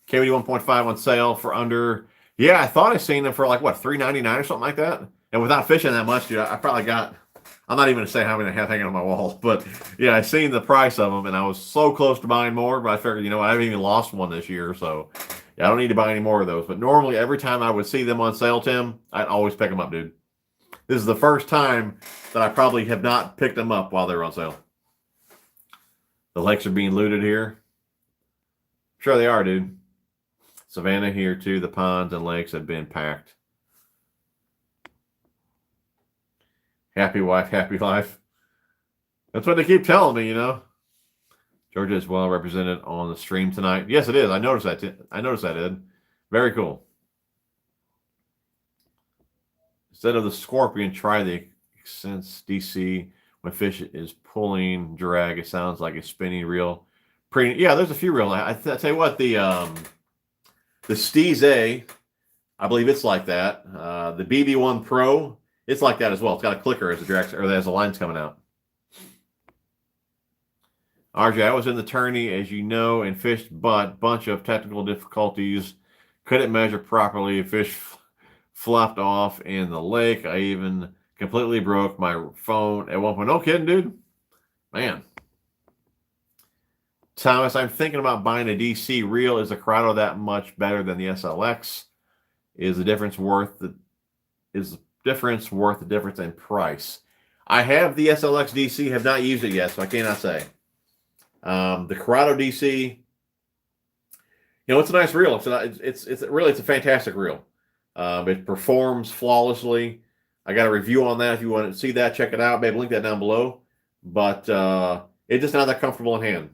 KVD 1.5 on sale for under... Yeah, I thought I seen them for like, what, $3.99 or something like that? And without fishing that much, dude, I probably got... I'm not even going to say how many I have hanging on my wall. But, yeah, I seen the price of them, and I was so close to buying more. But I figured, you know, I haven't even lost one this year. So, yeah, I don't need to buy any more of those. But normally, every time I would see them on sale, Tim, I'd always pick them up, dude. This is the first time that I probably have not picked them up while they were on sale. The lakes are being looted here. Sure they are, dude. Savannah here too. The ponds and lakes have been packed. Happy wife, happy life. That's what they keep telling me, you know. Georgia is well represented on the stream tonight. Yes, it is. I noticed that. I noticed that, Ed. Very cool. Instead of the scorpion, try the Sense DC when fish is pulling drag. It sounds like a spinning reel. Yeah, there's a few reels. I tell you what, the Steez A, I believe it's like that. The BB1 Pro, it's like that as well. It's got a clicker as the lines coming out. RJ, I was in the tourney, as you know, and fished, but bunch of technical difficulties. Couldn't measure properly. Fish flopped off in the lake. I even completely broke my phone at one point. No kidding, dude. Man. Thomas, I'm thinking about buying a DC reel. Is the Corrado that much better than the SLX? Is the difference worth the difference in price? I have the SLX DC, have not used it yet, so I cannot say. The Corrado DC, you know, it's a nice reel. It's a fantastic reel. It performs flawlessly. I got a review on that. If you want to see that, check it out. Maybe link that down below. But it's just not that comfortable in hand.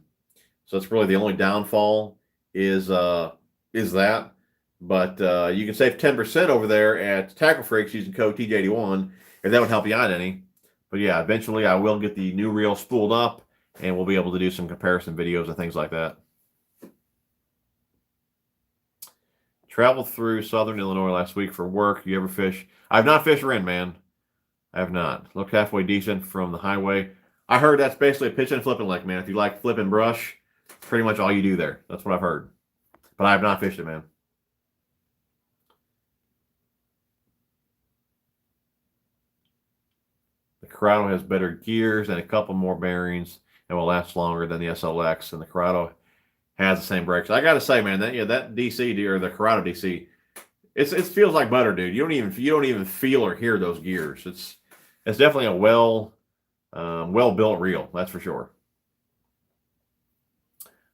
So it's really the only downfall is that. But you can save 10% over there at Tackle Freaks using code TJ81 if that would help you out any. But yeah, eventually I will get the new reel spooled up and we'll be able to do some comparison videos and things like that. Traveled through southern Illinois last week for work. You ever fish? I've not fished Ren, man. I have not. Looked halfway decent from the highway. I heard that's basically a pitch and flipping lake, man. If you like flipping brush, pretty much all you do there. That's what I've heard. But I have not fished it, man. The Corrado has better gears and a couple more bearings and will last longer than the SLX. And the Corrado has the same brakes. I got to say, man, that DC or the Corrado DC, it feels like butter, dude. You don't even feel or hear those gears. It's definitely a well built reel. That's for sure.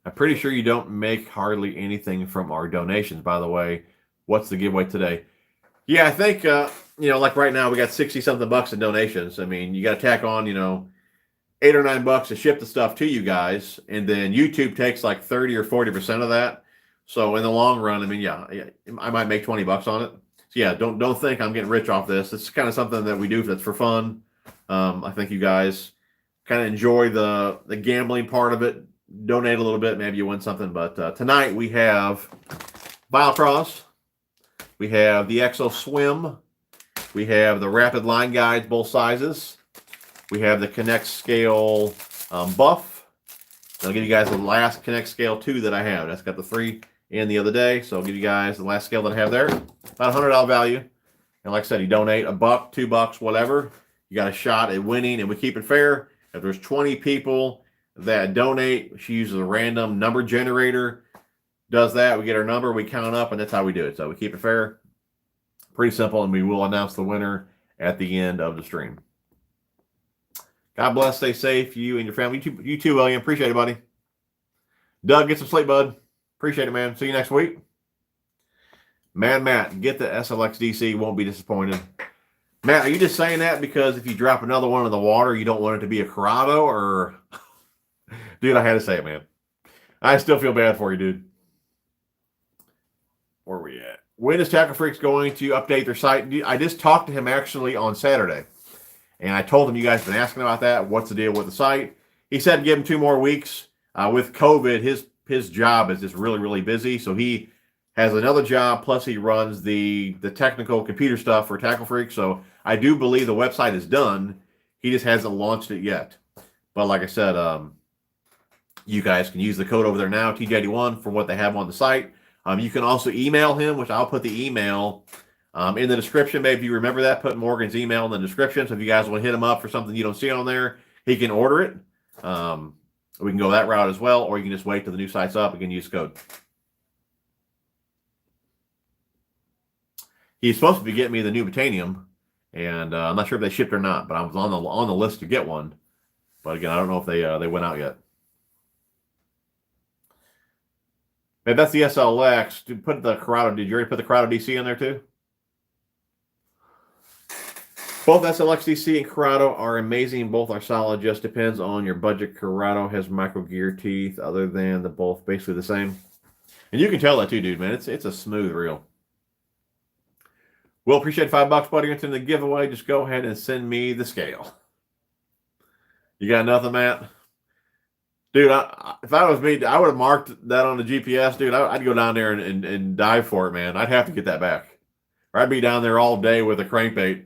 I'm pretty sure you don't make hardly anything from our donations. By the way, what's the giveaway today? Yeah, I think, you know, like right now we got 60-something bucks in donations. I mean, you got to tack on, you know, $8 or $9 to ship the stuff to you guys. And then YouTube takes like 30 or 40% of that. So in the long run, I mean, yeah, I might make 20 bucks on it. So yeah, don't think I'm getting rich off this. It's kind of something that we do that's for fun. I think you guys kind of enjoy the gambling part of it. Donate a little bit, maybe you win something. But tonight we have Biocross, we have the Exo Swim, we have the Rapid Line Guides, both sizes. We have the Connect Scale Buff. I'll give you guys the last Connect Scale 2 that I have. That's got the 3 in the other day. So I'll give you guys the last scale that I have there. About $100 value. And like I said, you donate $1, $2, whatever. You got a shot at winning, and we keep it fair. If there's 20 people that donate, she uses a random number generator. Does that, we get our number, we count up, and that's how we do it. So we keep it fair. Pretty simple, and we will announce the winner at the end of the stream. God bless, stay safe, you and your family. You too, William. Appreciate it, buddy. Doug, get some sleep, bud. Appreciate it, man. See you next week. Man, Matt, get the SLX DC. Won't be disappointed. Matt, are you just saying that because if you drop another one in the water, you don't want it to be a Corrado? Or, dude, I had to say it, man. I still feel bad for you, dude. Where are we at? When is Tackle Freaks going to update their site? I just talked to him actually on Saturday. And I told him you guys have been asking about that. What's the deal with the site? He said give him 2 more weeks. With COVID, his job is just really, really busy. So he has another job, plus he runs the technical computer stuff for Tackle Freak. So I do believe the website is done. He just hasn't launched it yet. But like I said, you guys can use the code over there now, TJ81, for what they have on the site. You can also email him, which I'll put the email in the description. Maybe you remember that, put Morgan's email in the description. So if you guys want to hit him up for something you don't see on there, he can order it. We can go that route as well, or you can just wait till the new site's up and can use code. He's supposed to be getting me the new Botanium, and I'm not sure if they shipped or not, but I was on the list to get one. But again, I don't know if they went out yet. Maybe that's the SLX. Did you already put the Corrado DC in there too? Both SLX DC and Corrado are amazing. Both are solid. Just depends on your budget. Corrado has micro gear teeth. Other than the both basically the same. And you can tell that too, dude, man. It's a smooth reel. We'll appreciate $5, buddy. Into the giveaway. Just go ahead and send me the scale. You got nothing, Matt? Dude, if I was me, I would have marked that on the GPS, dude. I'd go down there and dive for it, man. I'd have to get that back. Or I'd be down there all day with a crankbait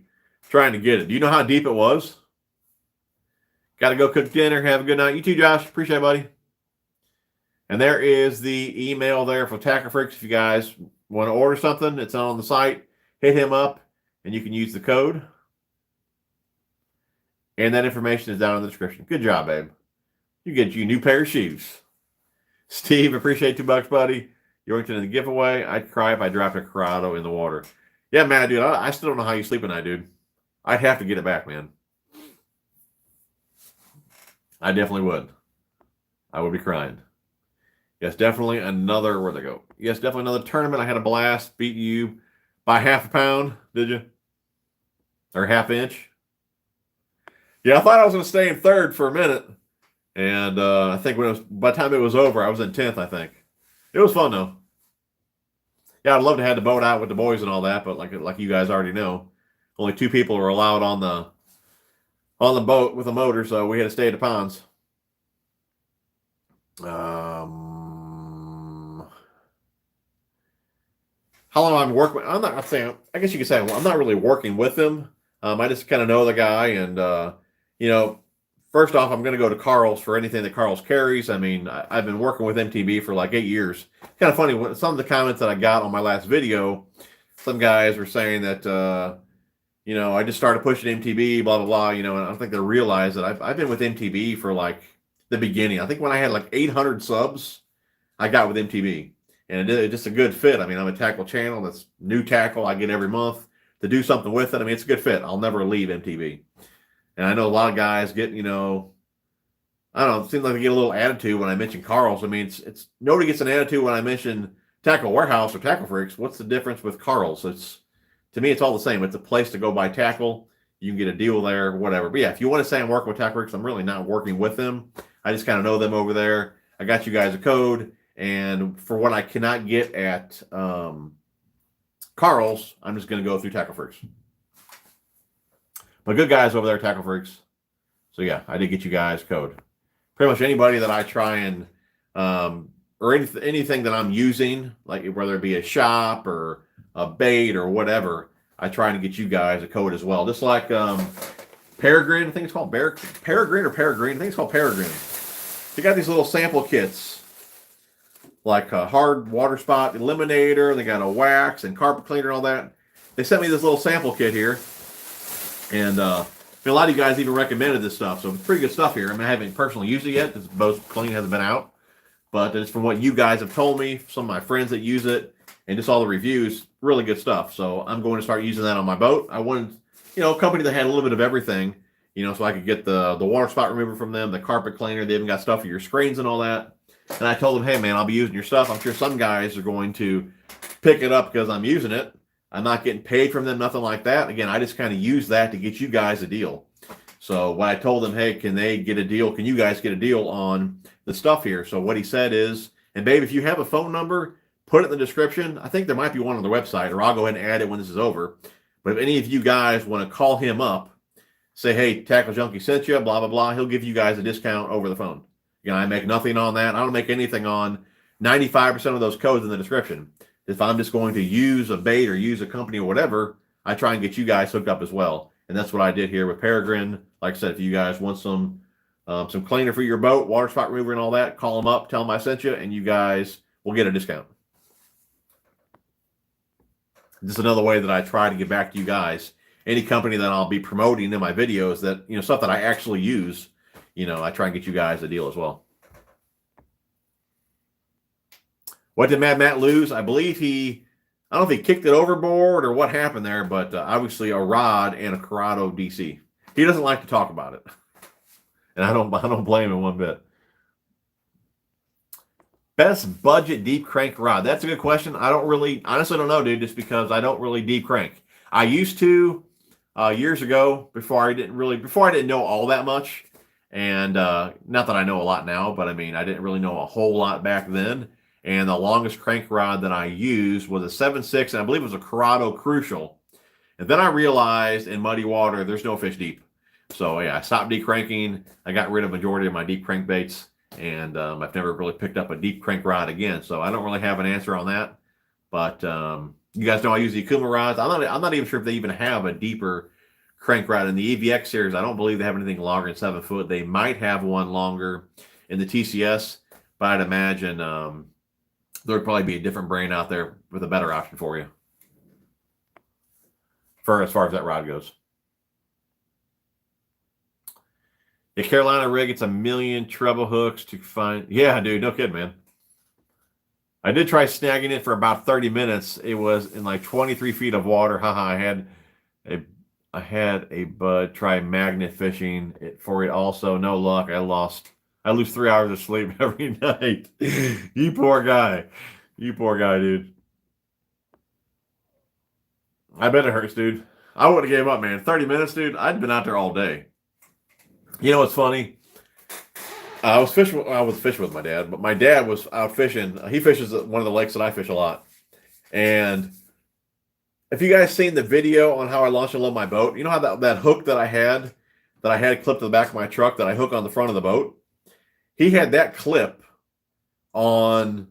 trying to get it. Do you know how deep it was? Got to go cook dinner. Have a good night. You too, Josh. Appreciate it, buddy. And there is the email there for Tackle Freaks. If you guys want to order something, it's on the site. Hit him up, and you can use the code. And that information is down in the description. Good job, babe. You get you a new pair of shoes. Steve, appreciate $2, buddy. You're into the giveaway. I'd cry if I dropped a Corrado in the water. Yeah, man, dude. I still don't know how you sleep at night, dude. I'd have to get it back, man. I definitely would. I would be crying. Yes, definitely another, where'd they go? Yes, definitely another tournament. I had a blast. Beat you by half a pound, did you? Or half inch? Yeah, I thought I was going to stay in third for a minute. And I think by the time it was over, I was in 10th, I think. It was fun, though. Yeah, I'd love to have the boat out with the boys and all that, but like you guys already know, only 2 people were allowed on the boat with a motor, so we had to stay at the ponds. How long I'm working? I'm not saying. I guess you could say I'm not really working with him. I just kind of know the guy, and first off, I'm going to go to Karl's for anything that Karl's carries. I mean, I've been working with MTB for like 8 years. Kind of funny. Some of the comments that I got on my last video, some guys were saying that, I just started pushing MTB, blah, blah, blah, and I don't think they realize that I've been with MTB for like the beginning. I think when I had like 800 subs, I got with MTB. And it's just a good fit. I mean, I'm a tackle channel. That's new tackle I get every month to do something with it. I mean, it's a good fit. I'll never leave MTB. And I know a lot of guys get, I don't know, it seems like they get a little attitude when I mention Karl's. I mean, it's nobody gets an attitude when I mention Tackle Warehouse or Tackle Freaks. What's the difference with Karl's? To me, it's all the same. It's a place to go buy tackle. You can get a deal there, whatever. But yeah, if you want to say I'm working with Tackle Freaks, I'm really not working with them. I just kind of know them over there. I got you guys a code. And for what I cannot get at Karl's, I'm just going to go through Tackle Freaks. But good guys over there, Tackle Freaks. So yeah, I did get you guys code. Pretty much anybody that I try and or anything that I'm using, like whether it be a shop or a bait or whatever, I try to get you guys a code as well. Just like Peregrine, I think it's called Peregrine or Peregrine. I think it's called Peregrine. They got these little sample kits, like a hard water spot eliminator. They got a wax and carpet cleaner and all that. They sent me this little sample kit here, and a lot of you guys even recommended this stuff, so it's pretty good stuff here. I mean, I haven't personally used it yet because Bo's Clean hasn't been out, but it's from what you guys have told me, some of my friends that use it, and just all the reviews, really good stuff. So I'm going to start using that on my boat. I wanted, a company that had a little bit of everything, so I could get the water spot remover from them, the carpet cleaner. They even got stuff for your screens and all that. And I told them, hey, man, I'll be using your stuff. I'm sure some guys are going to pick it up because I'm using it. I'm not getting paid from them, nothing like that. Again, I just kind of use that to get you guys a deal. So when I told them, hey, can they get a deal? Can you guys get a deal on the stuff here? So what he said is, and babe, if you have a phone number, put it in the description. I think there might be one on the website, or I'll go ahead and add it when this is over. But if any of you guys want to call him up, say, hey, Tackle Junkie sent you, blah, blah, blah, he'll give you guys a discount over the phone. I make nothing on that. I don't make anything on 95% of those codes in the description. If I'm just going to use a bait or use a company or whatever, I try and get you guys hooked up as well. And that's what I did here with Peregrine. Like I said, if you guys want some cleaner for your boat, water spot remover and all that, call them up, tell them I sent you, and you guys will get a discount. This is another way that I try to get back to you guys. Any company that I'll be promoting in my videos that, stuff that I actually use, I try and get you guys a deal as well. What did Mad Matt lose? I believe I don't know if he kicked it overboard or what happened there, but obviously a rod and a Corrado DC. He doesn't like to talk about it. And I don't blame him one bit. Best budget deep crank rod. That's a good question. Honestly don't know, dude, just because I don't really deep crank. I used to years ago before I didn't know all that much. And not that I know a lot now, but I didn't really know a whole lot back then. And the longest crank rod that I used was a 7.6, and I believe it was a Corrado Crucial. And then I realized in muddy water, there's no fish deep. So yeah, I stopped deep cranking. I got rid of the majority of my deep crankbaits, and I've never really picked up a deep crank rod again. So I don't really have an answer on that. But you guys know I use the Akuma rods. I'm not even sure if they even have a deeper crank rod in the EVX series. I don't believe they have anything longer than 7 foot. They might have one longer in the TCS, but I'd imagine there would probably be a different brand out there with a better option for you, as far as that rod goes. The Carolina rig, it's 1 million treble hooks to find. Yeah, dude, no kidding, man. I did try snagging it for about 30 minutes. It was in like 23 feet of water. Haha, I had a bud try magnet fishing for it also. No luck. I lose 3 hours of sleep every night. You poor guy. You poor guy, dude. I bet it hurts, dude. I would have gave up, man. 30 minutes, dude. I'd been out there all day. You know what's funny? I was fishing with my dad, but my dad was out fishing. He fishes at one of the lakes that I fish a lot. And if you guys seen the video on how I launched and load my boat, you know how that hook that I had clipped to the back of my truck that I hook on the front of the boat? He had that clip on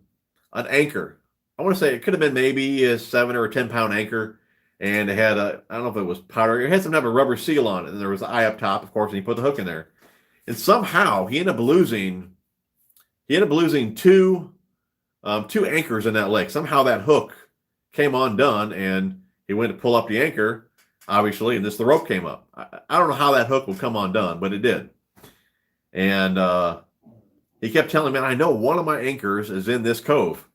an anchor. I want to say it could have been maybe a 7 or 10 pound anchor. And it had I don't know if it was powder. It had some type of rubber seal on it. And there was an eye up top, of course, and he put the hook in there. And somehow he ended up losing two anchors in that lake. Somehow that hook came undone, and he went to pull up the anchor, obviously, and the rope came up. I don't know how that hook would come undone, but it did. And he kept telling me, man, I know one of my anchors is in this cove.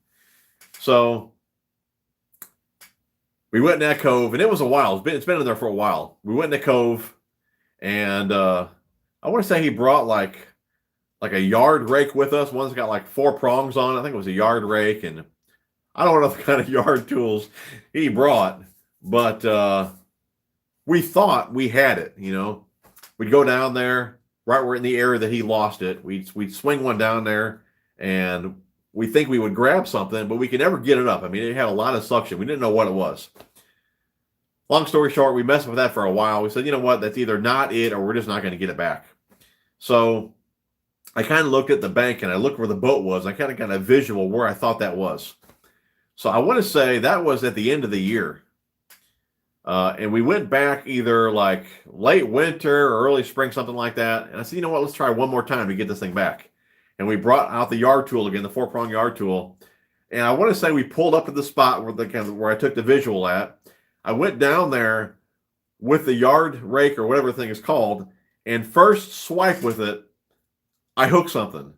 So we went in that cove, and it was a while. It's been in there for a while. We went in the cove, and I want to say he brought like a yard rake with us. One's got like 4 prongs on it. I think it was a yard rake, and I don't know what kind of yard tools he brought, but we thought we had it. We'd go down there, right where in the area that he lost it. We'd swing one down there, and we think we would grab something, but we could never get it up. It had a lot of suction. We didn't know what it was. Long story short, we messed with that for a while. We said, you know what, that's either not it or we're just not going to get it back. So I kind of looked at the bank and I looked where the boat was. I kind of got a visual where I thought that was. So I want to say that was at the end of the year. And we went back either like late winter or early spring, something like that. And I said, you know what, let's try one more time to get this thing back. And we brought out the yard tool again, the 4-prong yard tool. And I want to say we pulled up at the spot where I took the visual at. I went down there with the yard rake or whatever the thing is called, and first swipe with it, I hooked something.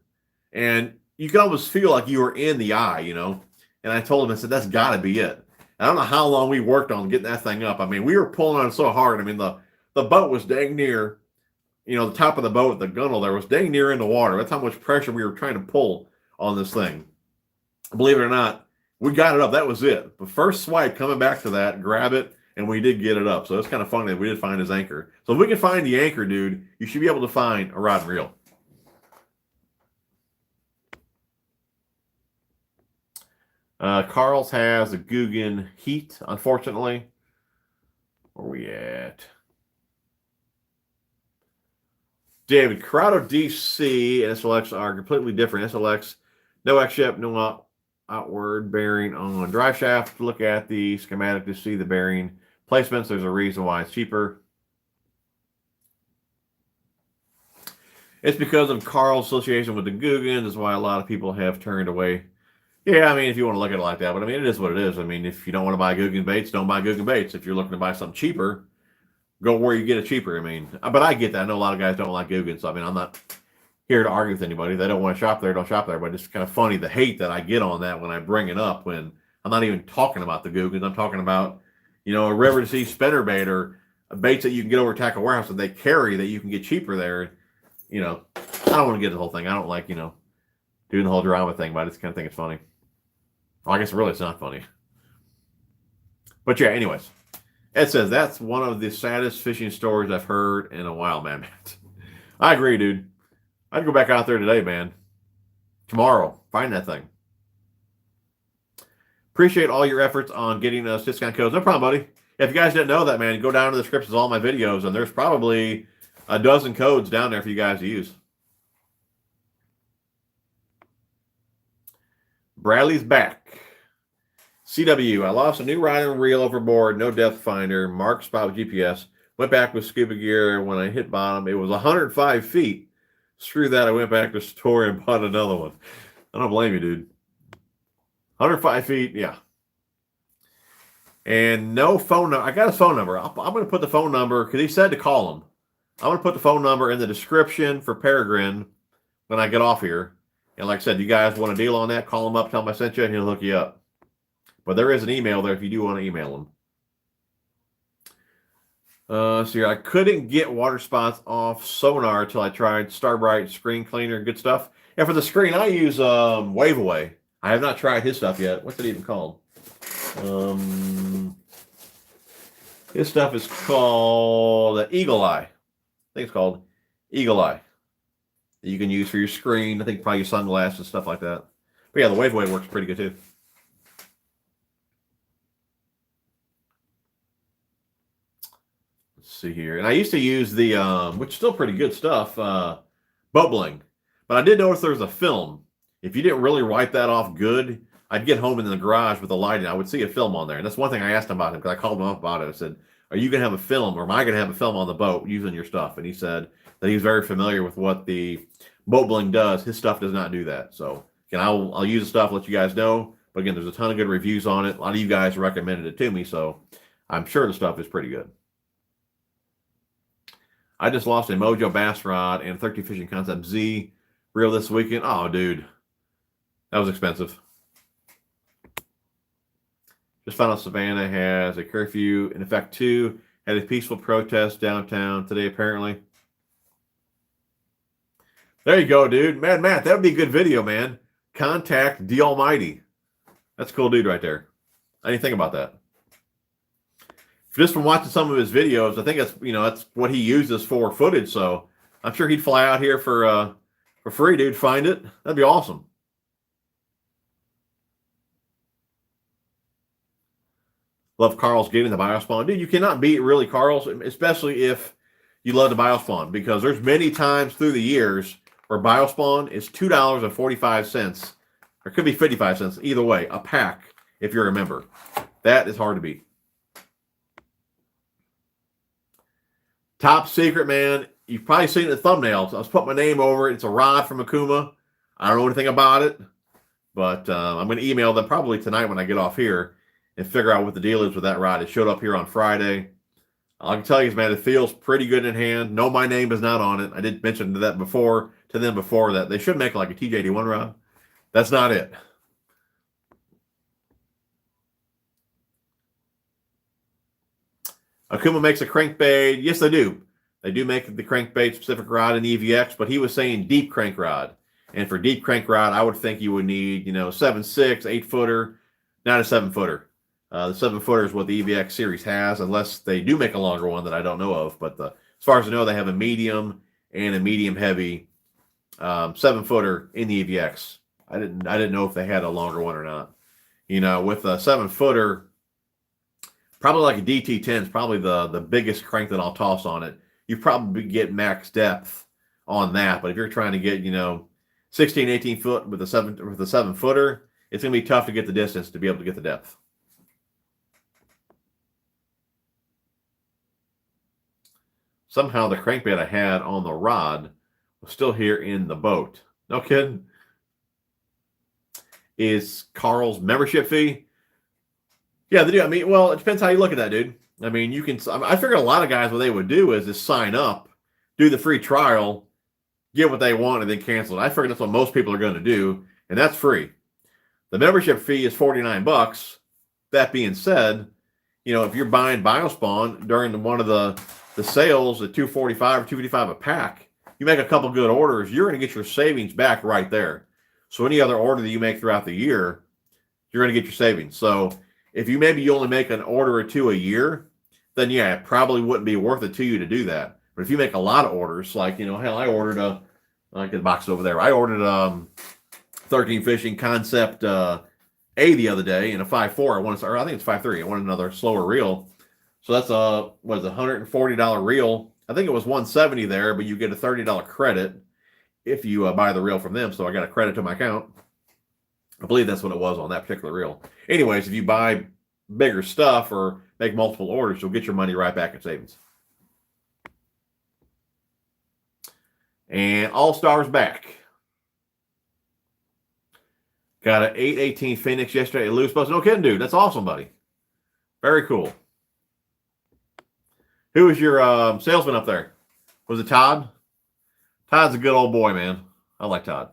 And you can almost feel like you were in the eye, you know. And I told him, I said, that's got to be it. I don't know how long we worked on getting that thing up. I mean, we were pulling on it so hard. I mean, the boat was dang near, you know, the top of the boat, the gunnel there was dang near in the water. That's how much pressure we were trying to pull on this thing. Believe it or not, we got it up. That was it. The first swipe coming back to that, grab it, and we did get it up. So it's kind of funny that we did find his anchor. So if we can find the anchor, dude, you should be able to find a rod and reel. Karl's has a Guggen Heat, unfortunately. Where are we at? David, Corrado DC and SLX are completely different. SLX, no X-ship, no outward bearing on drive shaft. Look at the schematic to see the bearing placements. There's a reason why it's cheaper. It's because of Karl's association with the Guggen. That's why a lot of people have turned away. Yeah, I mean, if you want to look at it like that, but I mean, it is what it is. I mean, if you don't want to buy Guggen baits, don't buy Guggen baits. If you're looking to buy something cheaper, go where you get it cheaper. I mean, but I get that. I know a lot of guys don't like Guggen, so I mean, I'm not here to argue with anybody. If they don't want to shop there, don't shop there. But it's kind of funny the hate that I get on that when I bring it up when I'm not even talking about the Guggens. I'm talking about, you know, a river to sea spinnerbait or baits that you can get over Tackle Warehouse that they carry that you can get cheaper there. You know, I don't want to get the whole thing. I don't like, you know, doing the whole drama thing, but I just kind of think it's funny. Well, I guess really it's not funny. But yeah, anyways. Ed says, that's one of the saddest fishing stories I've heard in a while, man. I agree, dude. I'd go back out there today, man. Tomorrow. Find that thing. Appreciate all your efforts on getting us discount codes. No problem, buddy. If you guys didn't know that, man, go down to the descriptions of all my videos, and there's probably a dozen codes down there for you guys to use. Bradley's back. CW, I lost a new rod and reel overboard, no depth finder, marked spot with GPS. Went back with scuba gear. When I hit bottom, it was 105 feet. Screw that, I went back to the store and bought another one. I don't blame you, dude. 105 feet, yeah. And no phone number. I got his phone number. I'm going to put the phone number, because he said to call him. I'm going to put the phone number in the description for Peregrine when I get off here. And like I said, you guys want a deal on that, call him up, tell him I sent you, and he'll hook you up. But there is an email there if you do want to email him. So here, I couldn't get water spots off sonar until I tried Starbrite screen cleaner. Good stuff. And for the screen, I use Wave Away. I have not tried his stuff yet. What's it even called? His stuff is called Eagle Eye. I think it's called Eagle Eye. You can use for your screen. I think probably your sunglasses and stuff like that. But yeah, the Wave Away works pretty good too. See here, and I used to use the which is still pretty good stuff, boat bling, but I did notice there was a film. If you didn't really wipe that off good, I'd get home in the garage with the lighting, I would see a film on there. And that's one thing I asked him about him, because I called him up about it. I said, are you gonna have a film, or am I gonna have a film on the boat using your stuff? And he said that he's very familiar with what the boat bling does. His stuff does not do that. So again, I'll use the stuff, let you guys know. But again, there's a ton of good reviews on it. A lot of you guys recommended it to me, so I'm sure the stuff is pretty good. I just lost a Mojo bass rod and 13 Fishing Concept Z reel this weekend. Oh, dude. That was expensive. Just found out Savannah has a curfew in effect too. Had a peaceful protest downtown today, apparently. There you go, dude. Man, Matt, that would be a good video, man. Contact the Almighty. That's a cool dude right there. I didn't think about that. Just from watching some of his videos, I think that's, you know, that's what he uses for footage. So I'm sure he'd fly out here for free, dude. Find it. That'd be awesome. Love Karl's getting the biospawn. Dude, you cannot beat really Karl's, especially if you love the biospawn, because there's many times through the years where biospawn is $2.45, or it could be 55 cents, either way, a pack if you're a member. That is hard to beat. Top Secret, man. You've probably seen it in the thumbnails. I was putting my name over it. It's a rod from Akuma. I don't know anything about it, but I'm going to email them probably tonight when I get off here and figure out what the deal is with that rod. It showed up here on Friday. All I can tell you is, man, it feels pretty good in hand. No, my name is not on it. I did mention to them before that they should make like a TJ81 rod. That's not it. Akuma makes a crankbait. Yes, they do. They do make the crankbait specific rod in EVX, but he was saying deep crank rod. And for deep crank rod, I would think you would need, 7.6, 8-footer, not a 7-footer. The 7-footer is what the EVX series has, unless they do make a longer one that I don't know of. But as far as I know, they have a medium and a medium heavy 7-footer in the EVX. I didn't know if they had a longer one or not. With a 7-footer, probably like a DT10 is probably the biggest crank that I'll toss on it. You probably get max depth on that, but if you're trying to get 16, 18 foot with a 7-footer, it's going to be tough to get the distance to be able to get the depth. Somehow the crankbait I had on the rod was still here in the boat. No kidding. Is Karl's membership fee? Yeah, they do. I mean, well, it depends how you look at that, dude. I mean, I figured a lot of guys, what they would do is just sign up, do the free trial, get what they want, and then cancel it. I figured that's what most people are going to do, and that's free. The membership fee is $49. That being said, if you're buying Biospawn during one of the sales at $245 or $255 a pack, you make a couple good orders, you're going to get your savings back right there. So any other order that you make throughout the year, you're going to get your savings. So if you only make an order or two a year, then yeah, it probably wouldn't be worth it to you to do that. But if you make a lot of orders, like, hell, I ordered like the box over there. I ordered 13 Fishing Concept A the other day in a 5.4. I think it's 5.3. I wanted another slower reel. So that's a $140 reel. I think it was $170 there, but you get a $30 credit if you buy the reel from them. So I got a credit to my account. I believe that's what it was on that particular reel. Anyways, if you buy bigger stuff or make multiple orders, you'll get your money right back in savings. And All-Stars back. Got an 818 Phoenix yesterday at Loose Bus. No kidding, dude. That's awesome, buddy. Very cool. Who was your salesman up there? Was it Todd? Todd's a good old boy, man. I like Todd.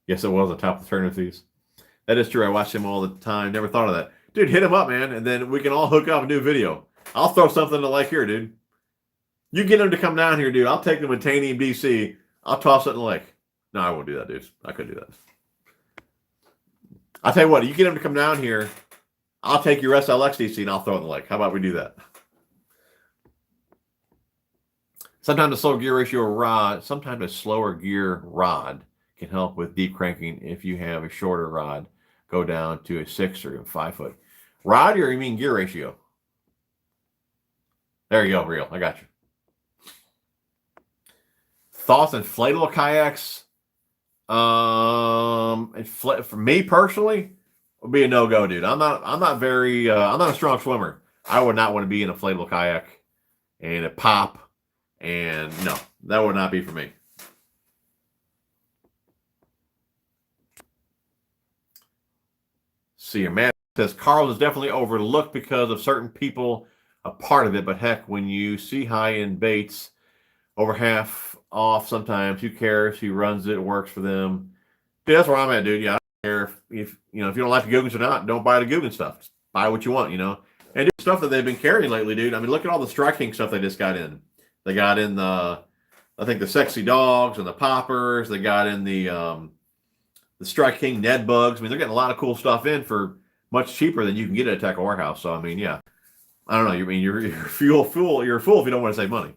Yes, it was a top of the tournament fees. That is true. I watch him all the time. Never thought of that. Dude, hit him up, man, and then we can all hook up and do a video. I'll throw something in the lake here, dude. You get him to come down here, dude. I'll take them with Taney and DC. I'll toss it in the lake. No, I won't do that, dude. I couldn't do that. I'll tell you what. You get him to come down here. I'll take your SLX DC and I'll throw it in the lake. How about we do that? Sometimes a slower gear ratio rod, sometimes a slower gear rod can help with deep cranking if you have a shorter rod. Go down to a 6 or a 5 foot. Rod, or you mean gear ratio? There you go, reel. I got you. Thoughts on inflatable kayaks? For me personally, would be a no-go, dude. I'm not a strong swimmer. I would not want to be in an inflatable kayak and a pop, and no, that would not be for me. See, your man says Karl is definitely overlooked because of certain people a part of it, but heck, when you see high-end baits over half off sometimes, who cares? Who runs it, works for them. Dude, that's where I'm at, dude. Yeah, I don't care if you don't like the Googans or not, don't buy the Guggen stuff. Just buy what you want, And do stuff that they've been carrying lately, dude. I mean, look at all the Strike King stuff they just got in. They got in I think the Sexy Dogs and the Poppers. They got in the Strike King Ned Bugs. I mean, they're getting a lot of cool stuff in for much cheaper than you can get at a tackle warehouse. So, I mean, yeah. I don't know. You mean you're a fool. You're a fool if you don't want to save money.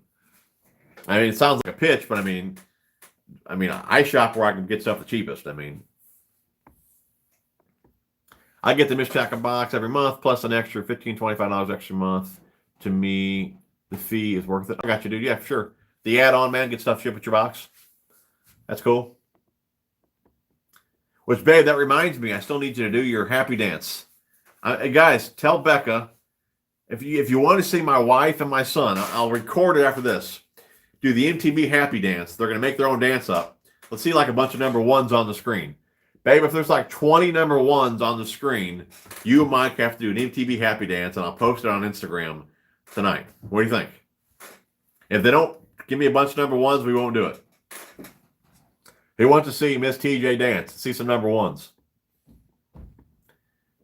I mean, it sounds like a pitch, but I mean, I shop where I can get stuff the cheapest. I mean, I get the Mishtack box every month, plus an extra $15, $25 extra a month. To me, the fee is worth it. I got you, dude. Yeah, for sure. The add-on, man, get stuff shipped with your box. That's cool. Which, babe, that reminds me, I still need you to do your happy dance. Guys, tell Becca, if you want to see my wife and my son, I'll record it after this. Do the MTV happy dance. They're going to make their own dance up. Let's see like a bunch of number ones on the screen. Babe, if there's like 20 number ones on the screen, you and Mike have to do an MTV happy dance, and I'll post it on Instagram tonight. What do you think? If they don't give me a bunch of number ones, we won't do it. Who wants to see Miss TJ dance? See some number ones.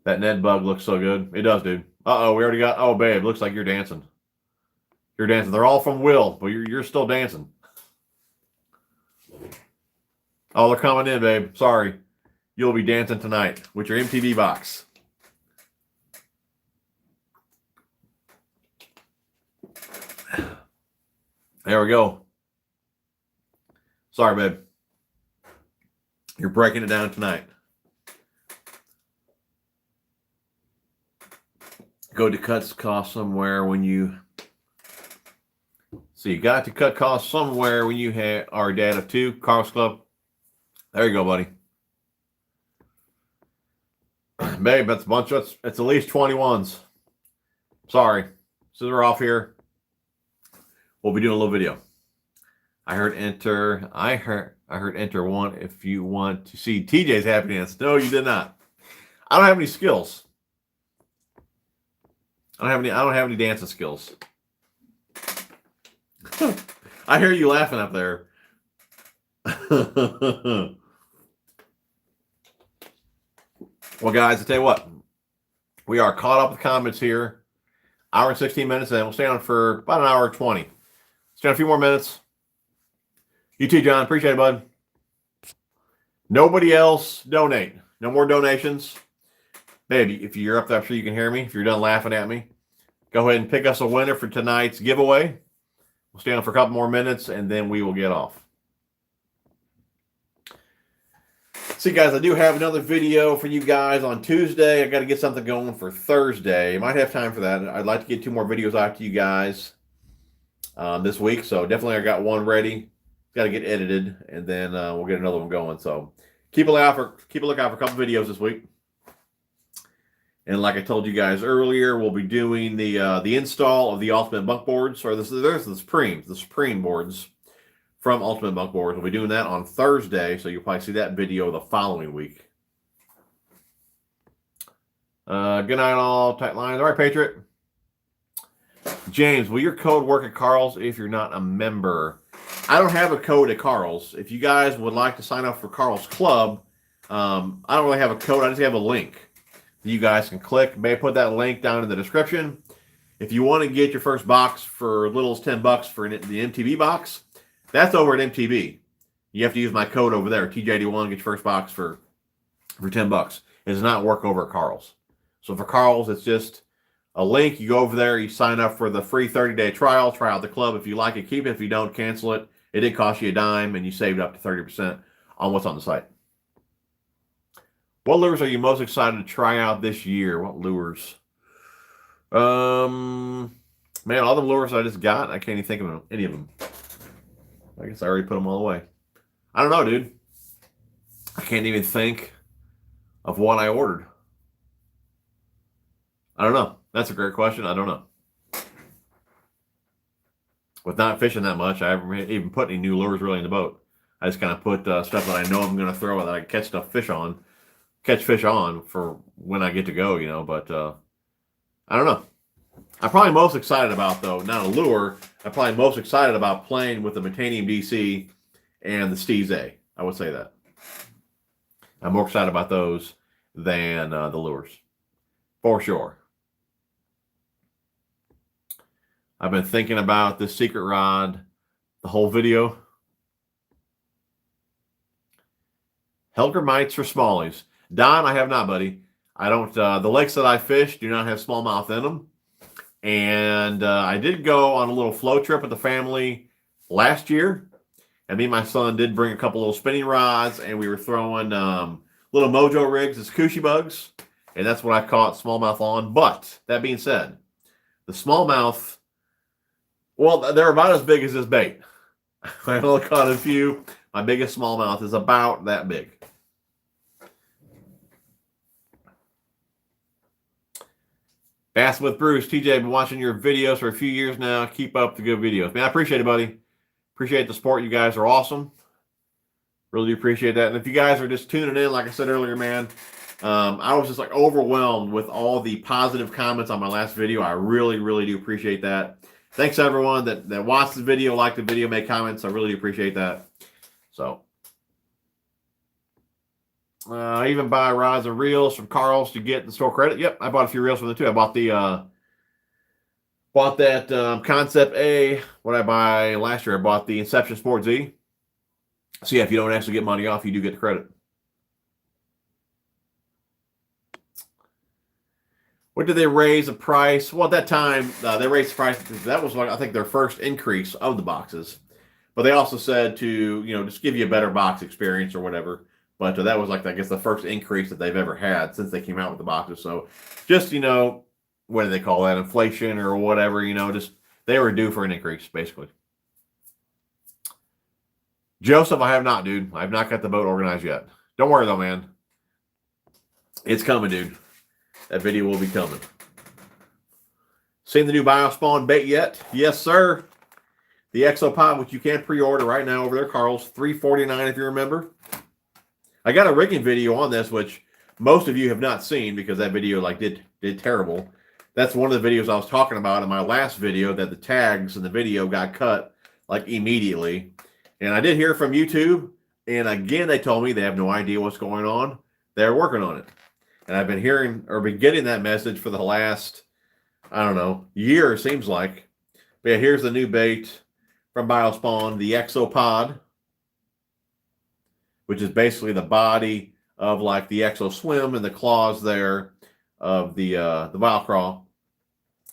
That Ned bug looks so good. It does, dude. Uh-oh, we already got... Oh, babe, looks like you're dancing. You're dancing. They're all from Will, but you're still dancing. Oh, they're coming in, babe. Sorry. You'll be dancing tonight with your MTV box. There we go. Sorry, babe. You're breaking it down tonight. Go to cut costs somewhere when you... So you got to cut costs somewhere when you are a dad of two. Karl's Club. There you go, buddy. Babe, that's a bunch of... It's at least 21s. Sorry. So they're off here. We'll be doing a little video. I heard enter one if you want to see TJ's happy dance. No, you did not. I don't have any skills. I don't have any dancing skills. I hear you laughing up there. Well, guys, I tell you what. We are caught up with comments here. Hour and 16 minutes, and we'll stay on for about an hour and 20. Stay on a few more minutes. You too, John. Appreciate it, bud. Nobody else donate. No more donations. Baby, if you're up there, I'm sure you can hear me. If you're done laughing at me, go ahead and pick us a winner for tonight's giveaway. We'll stay on for a couple more minutes, and then we will get off. See, guys, I do have another video for you guys on Tuesday. I got to get something going for Thursday. Might have time for that. I'd like to get 2 more videos out to you guys this week. So definitely I got one ready. Got to get edited, and then we'll get another one going. So keep a lookout for a couple videos this week. And like I told you guys earlier, we'll be doing the install of the Ultimate Bunk Boards, or there's the Supreme boards from Ultimate Bunk Boards. We'll be doing that on Thursday, so you'll probably see that video the following week. Good night, all. Tight lines. All right, Patriot. James, will your code work at Karl's if you're not a member? I don't have a code at Karl's. If you guys would like to sign up for Karl's Club, I don't really have a code. I just have a link that you guys can click. May put that link down in the description. If you want to get your first box for as little as $10 for the MTV box, that's over at MTV. You have to use my code over there, TJ81, get your first box for $10. It does not work over at Karl's. So for Karl's, it's just a link. You go over there, you sign up for the free 30-day trial. Try out the club. If you like it, keep it. If you don't, cancel it. It did cost you a dime, and you saved up to 30% on what's on the site. What lures are you most excited to try out this year? What lures? Man, all the lures I just got, I can't even think of any of them. I guess I already put them all away. I don't know, dude. I can't even think of what I ordered. I don't know. That's a great question. I don't know. With not fishing that much, I haven't even put any new lures really in the boat. I just kind of put stuff that I know I'm going to throw that I catch fish on for when I get to go, you know. But I don't know. I'm probably most excited about, though, not a lure. I'm probably most excited about playing with the Metanium DC and the Steez A. I would say that. I'm more excited about those than the lures. For sure. I've been thinking about this secret rod the whole video. Helger mites for smallies. Don, I have not, buddy. I don't. The lakes that I fish do not have smallmouth in them. And I did go on a little flow trip with the family last year. And me and my son did bring a couple little spinning rods, and we were throwing little mojo rigs as coochie bugs. and that's what I caught smallmouth on. But that being said, the smallmouth, well, they're about as big as this bait. I only caught a few. My biggest smallmouth is about that big. Bass with Bruce, TJ, I've been watching your videos for a few years now. Keep up the good videos. Man, I appreciate it, buddy. Appreciate the support. You guys are awesome. Really do appreciate that. And if you guys are just tuning in, like I said earlier, man, I was just like overwhelmed with all the positive comments on my last video. I really, really do appreciate that. Thanks everyone that watched the video, liked the video, made comments. I really do appreciate that. So, I even buy rods and reels from Karl's to get the store credit. Yep, I bought a few reels from them too. I bought the that Concept A. What I buy last year, I bought the Inception Sport Z. So yeah, if you don't actually get money off, you do get the credit. What did they raise the price? Well, at that time, they raised the price. That was, like, I think, their first increase of the boxes. But they also said to, just give you a better box experience or whatever. But that was, like, I guess, the first increase that they've ever had since they came out with the boxes. So just, what do they call that? Inflation or whatever, just they were due for an increase, basically. Joseph, I have not, dude. I have not got the boat organized yet. Don't worry, though, man. It's coming, dude. That video will be coming. Seen the new Biospawn bait yet? Yes, sir. The Exopod, which you can pre-order right now over there, Karl's, $349 if you remember. I got a rigging video on this, which most of you have not seen because that video did terrible. That's one of the videos I was talking about in my last video, that the tags in the video got cut immediately. And I did hear from YouTube, and again they told me they have no idea what's going on. They're working on it. And I've been hearing or been getting that message for the last, I don't know, year, it seems like. But yeah, here's the new bait from Biospawn, the Exopod, which is basically the body of the Exo Swim and the claws there of the Valcraw.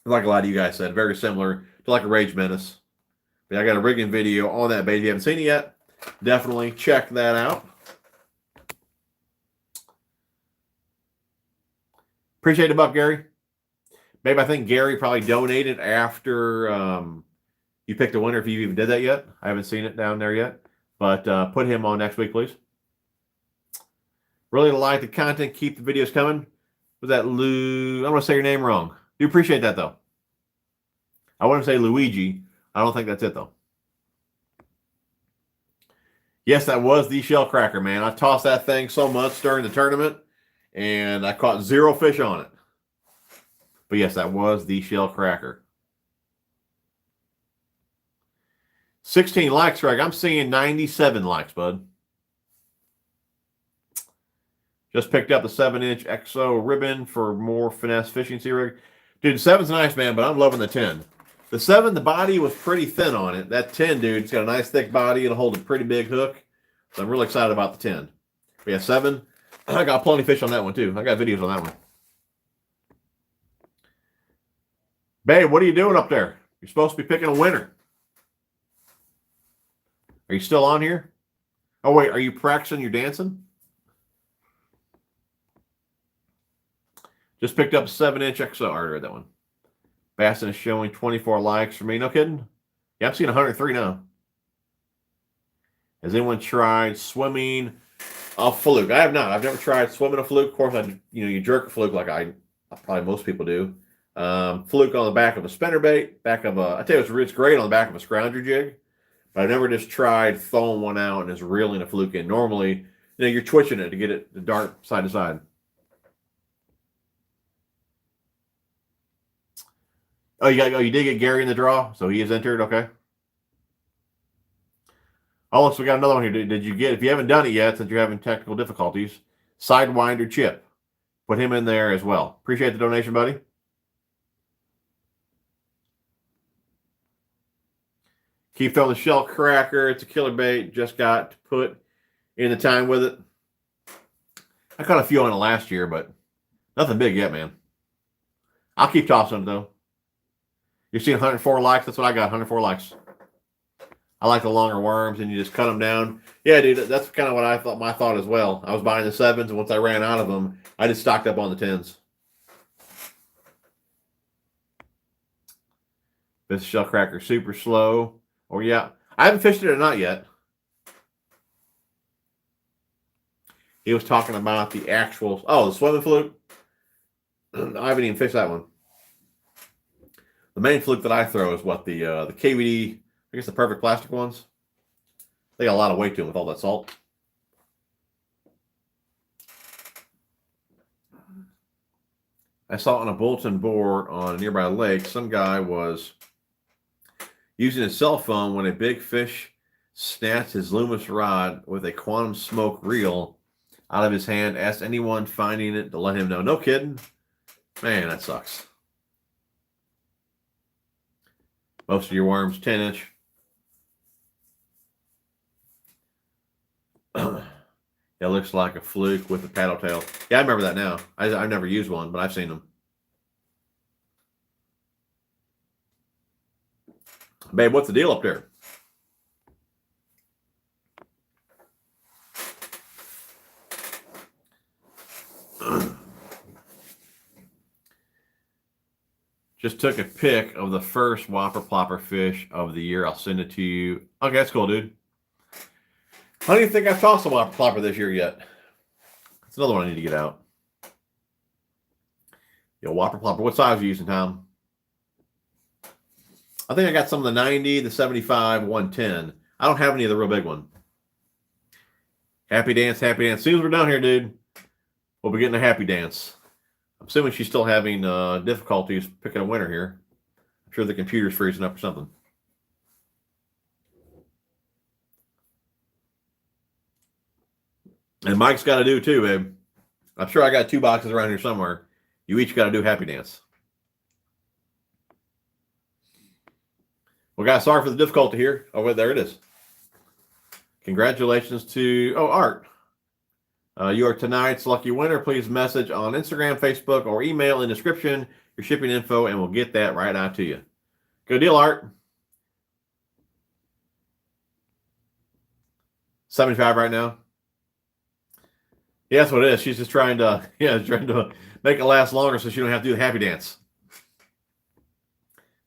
Like a lot of you guys said, very similar to a Rage Menace. But I got a rigging video on that bait. If you haven't seen it yet, definitely check that out. Appreciate the buck, Gary. Maybe I think Gary probably donated after you picked a winner, if you even did that yet. I haven't seen it down there yet. But put him on next week, please. Really like the content. Keep the videos coming. Was that Lou? I'm going to say your name wrong. Do appreciate that, though. I want to say Luigi. I don't think that's it, though. Yes, that was the shell cracker, man. I tossed that thing so much during the tournament, and I caught 0 fish on it. But yes, that was the shell cracker. 16 likes, Greg. I'm seeing 97 likes, bud. Just picked up the 7-inch EXO ribbon for more finesse fishing sea rig. Dude, the 7's nice, man, but I'm loving the 10. The 7, the body was pretty thin on it. That 10, dude, it's got a nice thick body. It'll hold a pretty big hook. So I'm really excited about the 10. But yeah, 7, I got plenty of fish on that one, too. I got videos on that one. Babe, what are you doing up there? You're supposed to be picking a winner. Are you still on here? Oh, wait, are you practicing your dancing? Just picked up a 7-inch EXO. I read that one. Bassin is showing 24 likes for me. No kidding? Yeah, I'm seeing 103 now. Has anyone tried swimming a fluke? I have not. I've never tried swimming a fluke. Of course, you jerk a fluke like probably most people do. Fluke on the back of a spinnerbait, I tell you, it's great on the back of a scrounger jig. But I've never just tried throwing one out and just reeling a fluke in. Normally, you're twitching it to get it to dart side to side. Oh, you did get Gary in the draw, so he is entered. Okay. Oh, so we got another one here. Did you get? If you haven't done it yet, since you're having technical difficulties, Sidewinder Chip, put him in there as well. Appreciate the donation, buddy. Keep throwing the shell cracker. It's a killer bait. Just got to put in the time with it. I caught a few on it last year, but nothing big yet, man. I'll keep tossing it, though. You're seeing 104 likes. That's what I got, 104 likes. I like the longer worms, and you just cut them down. Yeah, dude, that's kind of what I thought. My thought as well. I was buying the 7s, and once I ran out of them, I just stocked up on the 10s. This shell cracker super slow. Oh yeah, I haven't fished it or not yet. He was talking about the actual. Oh, the swimming fluke. I haven't even fished that one. The main fluke that I throw is what the KVD. I guess the perfect plastic ones. They got a lot of weight to them with all that salt. I saw on a bulletin board on a nearby lake, some guy was using his cell phone when a big fish snatched his Loomis rod with a quantum smoke reel out of his hand. Asked anyone finding it to let him know. No kidding. Man, that sucks. Most of your worms, 10-inch. It looks like a fluke with a paddle tail. Yeah, I remember that now. I've never used one, but I've seen them. Babe, what's the deal up there? Just took a pic of the first whopper plopper fish of the year. I'll send it to you. Okay, that's cool, dude. I don't even think I've tossed a whopper plopper this year yet. That's another one I need to get out. Yo, whopper plopper. What size are you using, Tom? I think I got some of the 90, the 75, 110. I don't have any of the real big one. Happy dance, happy dance. As soon as we're done here, dude, we'll be getting a happy dance. I'm assuming she's still having difficulties picking a winner here. I'm sure the computer's freezing up or something. And Mike's got to do too, babe. I'm sure I got 2 boxes around here somewhere. You each got to do happy dance. Well, guys, sorry for the difficulty here. Oh, wait, there it is. Congratulations to, Art. You are tonight's lucky winner. Please message on Instagram, Facebook, or email in the description your shipping info, and we'll get that right out to you. Good deal, Art. 75 right now. Yeah, that's what it is. She's just trying to, trying to make it last longer so she don't have to do the happy dance.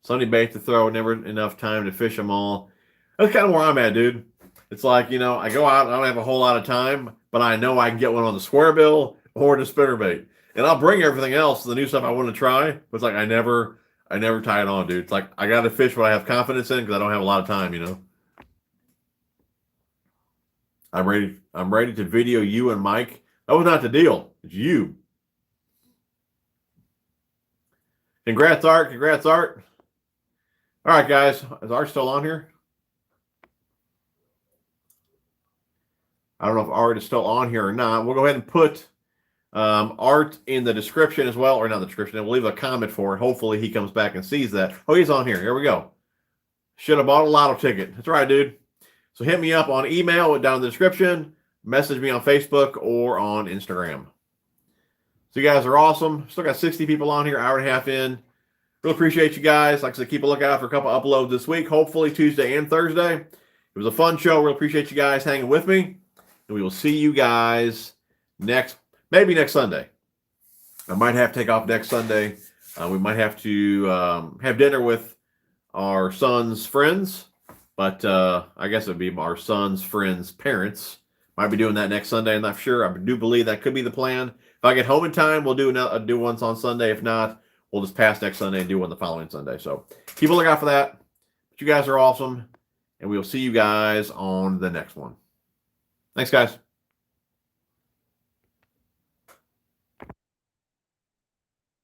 Sunday bait to throw, never enough time to fish them all. That's kind of where I'm at, dude. It's like, I go out and I don't have a whole lot of time, but I know I can get one on the square bill or the spinnerbait. And I'll bring everything else, the new stuff I want to try. But it's like I never tie it on, dude. It's like I got to fish what I have confidence in because I don't have a lot of time, I'm ready to video you and Mike. That was not the deal. It's you. Congrats, Art. Congrats, Art. All right, guys. Is Art still on here? I don't know if Art is still on here or not. We'll go ahead and put Art in the description as well, or not the description. And we'll leave a comment for it. Hopefully he comes back and sees that. Oh, he's on here. Here we go. Should have bought a lotto ticket. That's right, dude. So hit me up on email down in the description. Message me on Facebook or on Instagram. So you guys are awesome. Still got 60 people on here, hour and a half in. Really appreciate you guys. Like I said, keep a lookout for a couple uploads this week. Hopefully Tuesday and Thursday. It was a fun show. Really appreciate you guys hanging with me. And we will see you guys maybe next Sunday. I might have to take off next Sunday. We might have to have dinner with our son's friends. But I guess it would be our son's friends' parents. Might be doing that next Sunday. I'm not sure. I do believe that could be the plan. If I get home in time, we'll do ones on Sunday. If not, we'll just pass next Sunday and do one the following Sunday. So keep a lookout for that. But you guys are awesome. And we will see you guys on the next one. Thanks, guys.